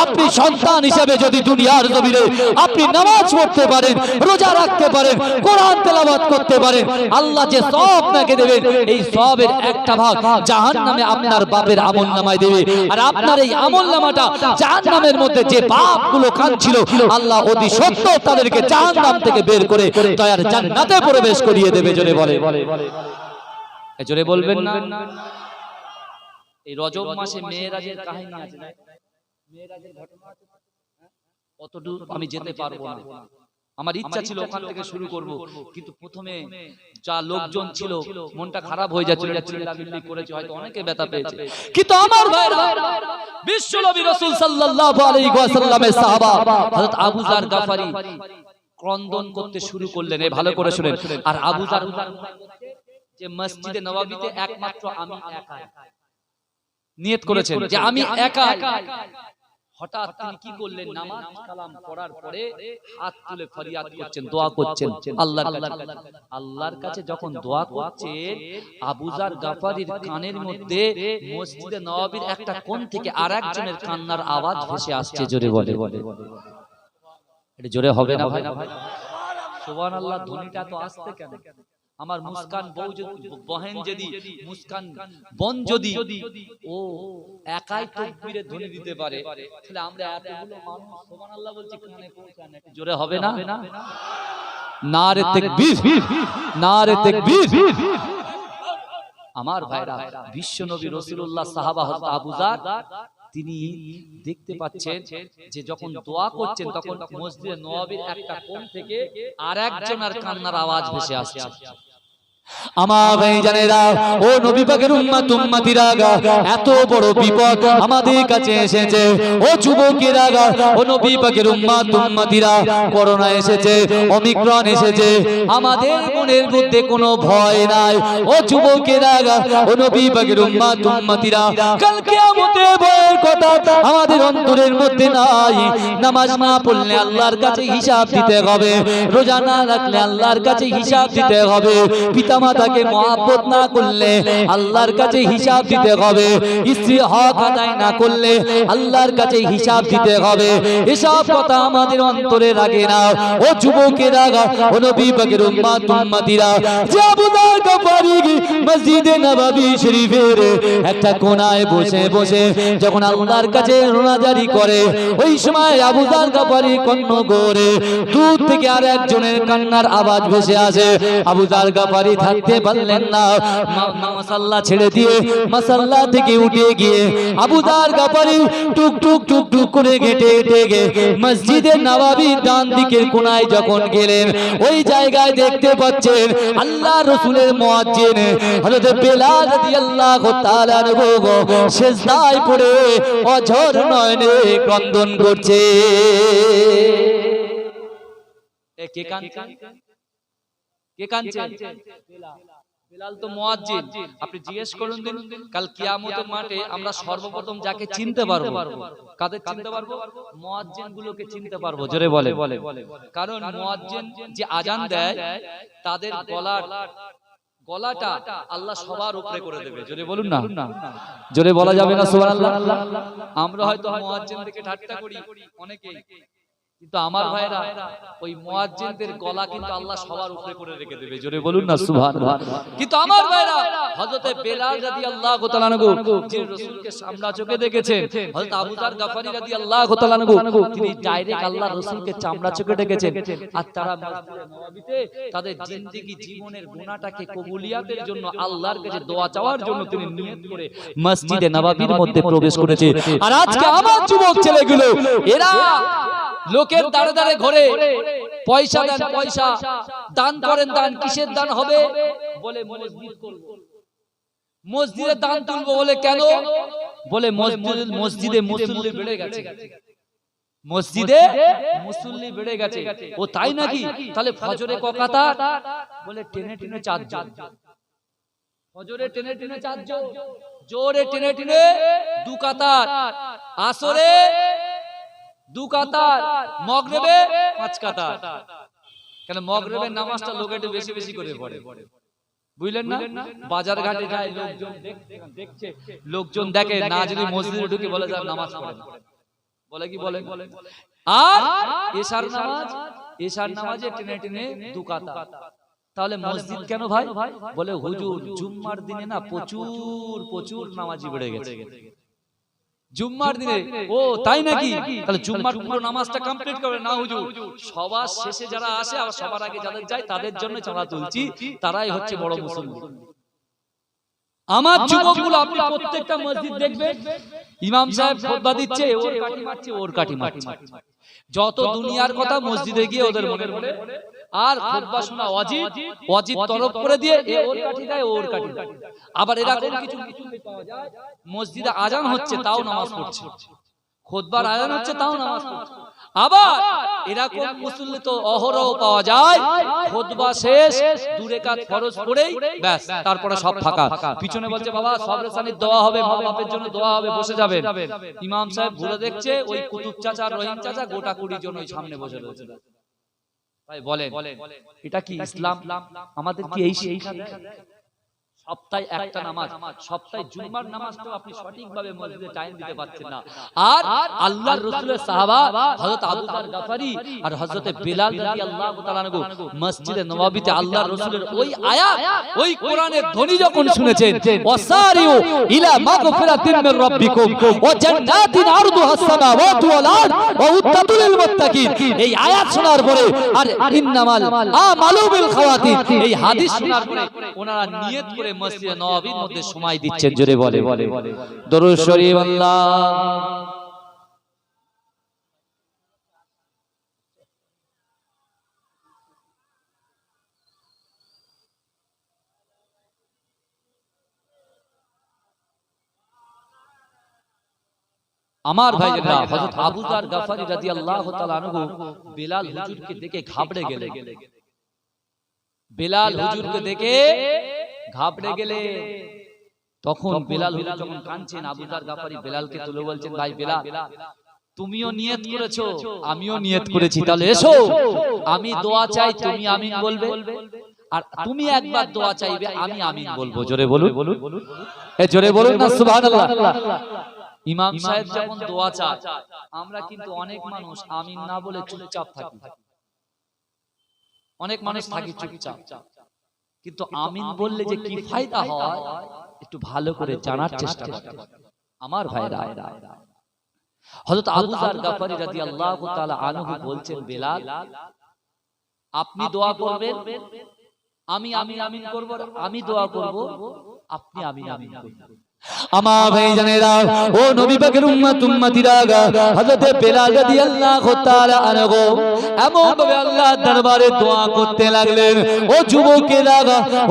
আপনি সন্তান হিসেবে যদি দুনিয়ার জমিনে আপনি নামাজ পড়তে পারেন রোজা রাখতে পারেন কোরআন তেলাওয়াত করতে পারেন আল্লাহ যে সওয়াব আপনাকে দেবেন এই সওয়াবের একটা ভাগ জাহান্নামে আপনার বাপের আমলনামায় দেবে আর আপনার এই আমলনামাটা জাহান্নামের মধ্যে যে পাপগুলো কাঁদছিল আল্লাহ অতি সত্য তাদেরকে জাহান্নাম থেকে বের করে দয়ার জান্নাতে প্রবেশ করিয়ে দেবে জোরে বলে জোরে বলবেন না এই রজব মাসে মেয়েরাজের কাহিনী আছে না মেয়েরাজের ঘটনা আছে অতদূর আমি যেতে পারবো না আমার ইচ্ছা ছিল ওখান থেকে শুরু করব কিন্তু প্রথমে যা লোকজন ছিল মনটা খারাপ হয়ে যাচ্ছিল চিল্লাচিল্লি করেছে হয়তো অনেকে ব্যথা পেয়েছে কিন্তু আমার ভাইরা বিশ্বনবী রাসূল সাল্লাল্লাহু আলাইহি ওয়াসাল্লামের সাহাবা হযরত আবু যার গফারি ক্রন্দন করতে শুরু করলেন এই ভালো করে শুনেন আর আবু যার যে মসজিদে নববীতে একমাত্র আমি একা নিয়ত করেছেন যে আমি একা হঠাৎ তিনি কি করলেন নামাজ কালাম পড়ার পরে হাত তুলে ফরিয়াদ করছেন দোয়া করছেন আল্লাহর কাছে যখন দোয়া করছেন আবু যার গফারির কানের মধ্যে মসজিদে নববীর একটা কোণ থেকে আরেকজনের কান্নার আওয়াজ ভেসে আসছে জোরে বলে এটা জোরে হবে না ভাই সুবহানাল্লাহ ধ্বনিটা তো আসতে কেন আমার মুস্কান বউ যদি বহেন যদি মুস্কান বোন যদি ও একাই তাকবীরে ধ্বনি দিতে পারে তাহলে আমরা এতগুলো মানুষ সুবহানাল্লাহ বলছি কানে পৌঁছায় না জোরে হবে না নারে তাকবীর নারে তাকবীর আমার ভাইরা বিশ্বনবী রাসূলুল্লাহ সাহাবা হযরত আবু যার তিনি দেখতে পাচ্ছেন যে যখন দোয়া করছেন তখন মসজিদে নববীর একটা কোণ থেকে আরেকজনের কান্নার আওয়াজ ভেসে আসছে আমার ভাইজানেরা ও নবী পাকের উম্মত উম্মতিরা এত বড় বিপদ আমাদের কাছে এসেছে ও যুবকেরা ও নবী পাকের উম্মত উম্মতিরা করোনা এসেছে ওমিক্রন এসেছে আমাদের মনের মধ্যে কোনো ভয় নাই ও যুবকেরা ও নবী পাকের উম্মত উম্মতিরা কাল কিয়ামতে ভয়ের কথা আমাদের অন্তরের মধ্যে নাই নামাজ না পড়লে আল্লাহর কাছে হিসাব দিতে হবে রোজা না রাখলে আল্লাহর কাছে হিসাব দিতে হবে পিতামাতাকে মহব্বত না করলে আল্লাহর কাছে হিসাব দিতে হবে স্ত্রী হক আদায় না করলে আল্লাহর কাছে হিসাব দিতে হবে এসব কথা আমাদের অন্তরে রাখে না ও যুবকেরা ও নবী পাকের উম্মত উম্মতিরা যে আবু যার গফারি মসজিদে নববী শরীফের একটা কোণায় বসে বসে যখন আল্লাহর কাছে রোনাজারি করে ওই সময় আবু যার গফারি কণ্ঠ করে দূর থেকে আরেকজনের কান্নার আওয়াজ ভেসে আসে আবু যার গফারি থাকতে পারলেন না, মাসাল্লা ছেড়ে দিয়ে মাসাল্লা থেকে উঠে গিয়ে আবু যার গাফারি টুক টুক টুক টুক করে হেঁটে হেঁটে গিয়ে মসজিদে নববীর ডান দিকের কোনায় যখন গেলেন, ওই জায়গায় দেখতে পাচ্ছেন আল্লাহ রাসূলের মুয়াজ্জিন হযরত বেলাল রাদিয়াল্লাহু তাআলা আনহু সিজদায় পড়ে অঝর নয়নে ক্রন্দন করছে। কে কাঁদছে? কে কাঁদছে? বেলাল তো মুয়াজ্জিন। আপনি জিজ্ঞেস করুন দিন, কাল কিয়ামতের মাঠে আমরা সর্বপ্রথম যাকে চিনতে পারবো, কাদের চিনতে পারবো? মুয়াজ্জিন গুলোকে চিনতে পারবো। জোরে বলে, কারণ মুয়াজ্জিন যে আজান দেয় তাদের গলাটা আল্লাহ সবার উপরে করে দেবে। জোরে বলুন না, জোরে বলা যাবে না সুবহানাল্লাহ। আমরা হয়তো মুয়াজ্জিন থেকে ঠাট্টা করি অনেকেই, কিন্তু আমার ভাইরা ওই মুয়াজ্জিনদের গলা কিন্তু আল্লাহ সবার উপরে করে রেখে দেবে। জোরে বলুন না সুবহানাল্লাহ। কিন্তু আমার ভাইরা হযরত বেলাল রাদিয়াল্লাহু তাআলা আনহু যিনি রাসূলকে সামনা চোখে দেখেছেন, হযরত আবু যার গাফারি রাদিয়াল্লাহু তাআলা আনহু তিনি ডাইরেক্ট আল্লাহ রাসূলকে চামড়া চোখে দেখেছেন। আর তারা মসজিদে নববীতে তাদের জিন্দেগি জীবনের গুনাহটাকে কবুলিয়াতের জন্য আল্লাহর কাছে দোয়া চাওয়ার জন্য তিনি নিয়ত করে মসজিদে নববীর মধ্যে প্রবেশ করেছে। আর আজকে আমার যুবক ছেলেগুলো এরা লোকের দাঁড়ে দাঁড়ে ঘরে পয়সা দেন, পয়সা দান করেন, দান কিসের দান হবে বলে মসজিদ করব, মসজিদে দান তুলবো বলে। কেন বলে? মসজিদে মুসল্লি বেড়ে গেছে, মসজিদে মুসল্লি বেড়ে গেছে। ও তাই নাকি? তাহলে ফজরে ককাতা বলে টেনে টেনে 4 জন, ফজরে টেনে টেনে 4 জন, জোরে টেনে টেনে 2 কাতার, আসরে 2 কাতার, মাগরিবে 5 কাতার। কেন? মাগরিবের নামাজটা লোক একটু বেশি বেশি করে পড়ে, বুঝলেন না? বাজার ঘাটে যায় লোকজন দেখছে, লোকজন দেখে না, যদি মসজিদে ঢুকে বলে যার নামাজ পড়ে, বলে কি বলে? আর এশার নামাজে টেনে টেনে 2 কাতার। তাহলে মসজিদ কেন ভাই? বলে হুজুর জুম্মার দিনে না প্রচুর নামাজি বেড়ে গেছে, জুম্মার দিনে। ও তাই নাকি? তাহলে জুম্মার পুরো নামাজটা কমপ্লিট করবে না হুজুর, সবার শেষে যারা আসে আর সবার আগে যাদের যায় তাদের জন্য চাঁদা তুলছি, তারাই হচ্ছে বড় মুসল্লি। আমার যুবকগুলো আপনি প্রত্যেকটা মসজিদ দেখবেন ইমাম সাহেব খুতবা দিচ্ছে, ওর কাঠি মারছে, ওর কাঠি মারছে, যত দুনিয়ার কথা মসজিদে গিয়ে ওদের মনে পড়ে। আর খুতবা শোনা ওয়াজিব তরফ করে দিয়ে এ ওর কাঠি দেয়, ওর কাঠি দেয়। আবার এরকম কিছু পাওয়া যায় মসজিদে আজান হচ্ছে তাও নামাজ পড়ছে, খুতবার আজান হচ্ছে তাও নামাজ পড়ছে। আবার এরকম মুসল্লি তো অহরহ পাওয়া যায়, খুতবা শেষ 2 রাকাত ফরজ পড়েই ব্যাস, তারপরে সব ফাঁকা। পিছনে বলছে বাবা সবরেসানির দোয়া হবে, মা বাপের জন্য দোয়া হবে, বসে যাবেন। ইমাম সাহেব ঘুরে দেখছে ওই কুতুব চাচা রহিম চাচা গোটা 20 জন ওই সামনে বসে রয়েছে। ভাই বলেন এটা কি ইসলাম? আমাদের কি এই শিক্ষা দেয়? সপ্তাহে একটা নামাজ, সপ্তাহে জুম্মার নামাজটাও আপনি সঠিকভাবে মসজিদে টাইম দিতে পারছেন না। আর আল্লাহর রাসূলের সাহাবা হযরত আবু যার গাফারি আর হযরত বেলাল রাদিয়াল্লাহু তাআলা আনহু মসজিদে নববীতে আল্লাহর রাসূলের ওই আয়াত, ওই কোরআনের ধ্বনি যখন শুনেছেন, ওয়াসারিউ ইলা মাগফিরাতিন মির রাব্বিকুম ওয়া জান্নাতিন আরদুহাস সামাওয়াতু ওয়াল আরদ ওয়া উদ্দাতুল লিল মুত্তাকিন, এই আয়াত শোনার পরে আর ইন্নামাল আমালু বিল খাওয়াতিন, এই হাদিস শোনার পরে ওনারা নিয়ত করে মসজিদে নববীর মধ্যে সময় দিচ্ছেন। জোরে বলে দরুদ শরীফ আল্লাহ। আমার ভাইরা হযরত আবু যার গাফারি রাদিয়াল্লাহু তাআলা আনহু বেলাল হুজুরকে দেখে ঘাবড়ে গেলেন, বেলাল হুজুরকে দেখে ঘাবড়ে গেলে। তখন বেলাল হুজুর যখন কাঁদছেন, আবু যার গাফারি বেলালকে তুলে বলছেন, ভাই বেলাল তুমিও নিয়ত করেছো, আমিও নিয়ত করেছি, তাহলে এসো আমি দোয়া চাই, তুমি আমিন বলবে, আর তুমি একবার দোয়া চাইবে, আমি আমিন বলবো। জোরে বলুন, জোরে বলুন না সুবহানাল্লাহ। ইমাম সাহেব যখন দোয়া চায়, আমরা কিন্তু অনেক মানুষ আমিন না বলে চুপচাপ থাকি, অনেক মানুষ থাকি চুপচাপ। কিন্তু আমিন বললে যে কি ফায়দা হয় একটু ভালো করে জানার চেষ্টা করতে হবে আমার ভাইরা। হযরত আবু যার গাফারি রাদিয়াল্লাহু তাআলা আনহু বলছেন, বেলাল আপনি দোয়া করবেন, আমি আমিন আমিন করব, আমি দোয়া করব, আপনি আমিন আমিন করবেন। আমার ভাইজানেরা, ও নবী পাকের উম্মত উম্মতিরা, হযরত বেলাল রাদিয়াল্লাহু তাআলা আনহু এমন ভাবে আল্লাহর দরবারে দোয়া করতে লাগলেন। ও যুবকেরা,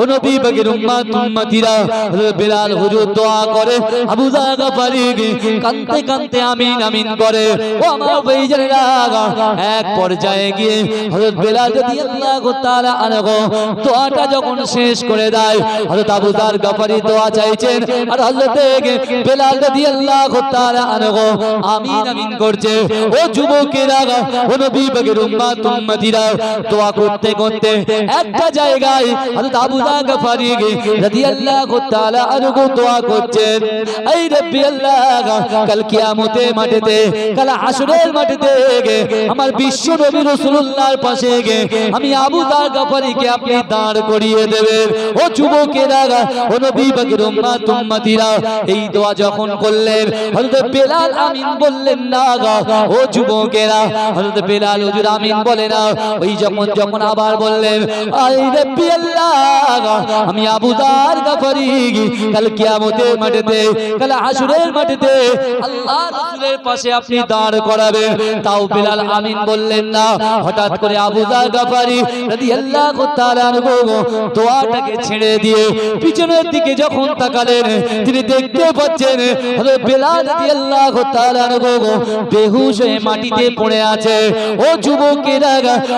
ও নবী পাকের উম্মত উম্মতিরা, হযরত বেলাল হুজুর দোয়া করে, আবু যর গফারি কাঁদতে কাঁদতে আমিন আমিন করে। ও আমার ভাইজানেরা, এক পর্যায়ে গিয়ে হযরত বেলাল রাদিয়াল্লাহু তাআলা আনহু দোয়াটা যখন শেষ করে দেয়, হযরত আবু যর গফারি দোয়া চাইছেন আর বেলাল রাদিয়াল্লাহু তাআলা আনহু আমিন আমিন করছে। ও যুবকেরা, ও নবী পাকের উম্মত উম্মতিরা, দোয়া করতে করতে একটা জায়গায় হযরত আবু যর গফারি রাদিয়াল্লাহু তাআলা আনহু দোয়া করছেন, এই রব্বি আল্লাহ, কাল কিয়ামতের মাঠেতে, কাল হাসরের মাঠেতে আমার বিশ্ব নবী রাসূলুল্লাহর পাশে আমি আবু যর গফারিকে আপনি দাঁড় করিয়ে দেবেন। ও যুবকেরা, ও নবী পাকের উম্মত উম্মতিরা, এই দোয়া যখন করলেন, হযরত বেলাল আমিন বললেন না। ও যুবকেরা, হযরত বেলাল হুজুর আমিন বলে না। ওই যখন আবার বললেন, আই রব্বি আল্লাহ, আমি আবু যর গফারি কাল কিয়ামতের মাঠেতে, কাল হাসরের মাঠেতে আল্লাহ রাসূলের পাশে আপনি দাঁড় করাবেন, তাও বেলাল আমিন বললেন না। হঠাৎ করে আবু যর গফারি রাদিয়াল্লাহু তাআলা আনহু দোয়াটাকে ছেড়ে দিয়ে পিছনের দিকে যখন তাকালেন, তিনি দেখতে পাচ্ছেন হযরত বেলাল রাদিয়াল্লাহু তাআলা আনহু বেহুশ হয়ে মাটিতে পড়ে আছে। ও যুবকেরা,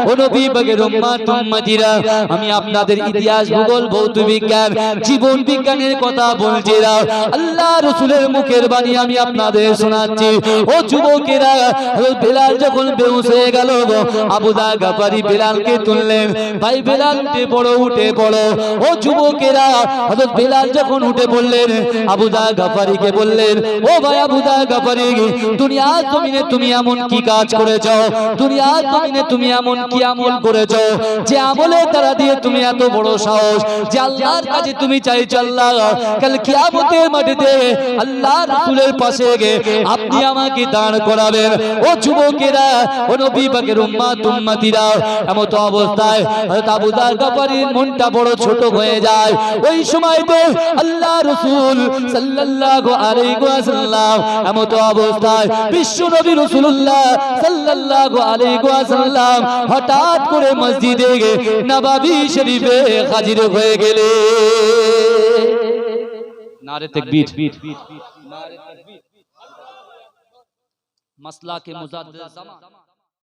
ও নবী পাকের উম্মত উম্মতিরা, আমি আপনাদের ইতিহাস, ভূগোল, ভৌত বিজ্ঞান, জীবন বিজ্ঞানের কথা বলছি না, আল্লাহ রাসূলের মুখের বাণী আমি আপনাদের শোনাচ্ছি। ও যুবকেরা, হযরত বেলাল যখন বেহুশ হয়ে গেল, আবু যর গফারি বেলালকে তুললেন, ভাই বেলাল উঠে পড়ো, উঠে পড়ো। ও যুবকেরা, হযরত বেলাল যখন উঠে পড়লেন, আবু যর গফারিকে বললেন, ও ভাই আবু যর গফারি, দুনিয়ার জমিনে তুমি এমন কি কাজ করেছো, দুনিয়ার জমিনে তুমি এমন কি আমল করেছো যে আমলের দ্বারা দিয়ে তুমি এত বড় সাহস যে আল্লাহর কাছে তুমি চাইছো, আল্লাহ কাল কিয়ামতের মাঠেতে আল্লাহ রাসূলের পাশে আপনি আমাকে দাঁড় করাবেন। ও যুবকেরা, ও নবী পাকের উম্মত উম্মতিরা, এমত অবস্থায় হযরত আবু যর গফারির মনটা বড় ছোট হয়ে যায়। ওই সময়তে আল্লাহ রাসূল সাল্লাল্লাহু আলাইহি ওয়াসাল্লাম এমত অবস্থায় বিশ্ব নবী রাসূলুল্লাহ সাল্লাল্লাহু আলাইহি ওয়াসাল্লাম হঠাৎ করে মসজিদে নববী শরীফে হাজির হয়ে গেলেন। নারে তাকবীর, নারে তাকবীর। মাসলা কে মুজাদ্দিদ জামান।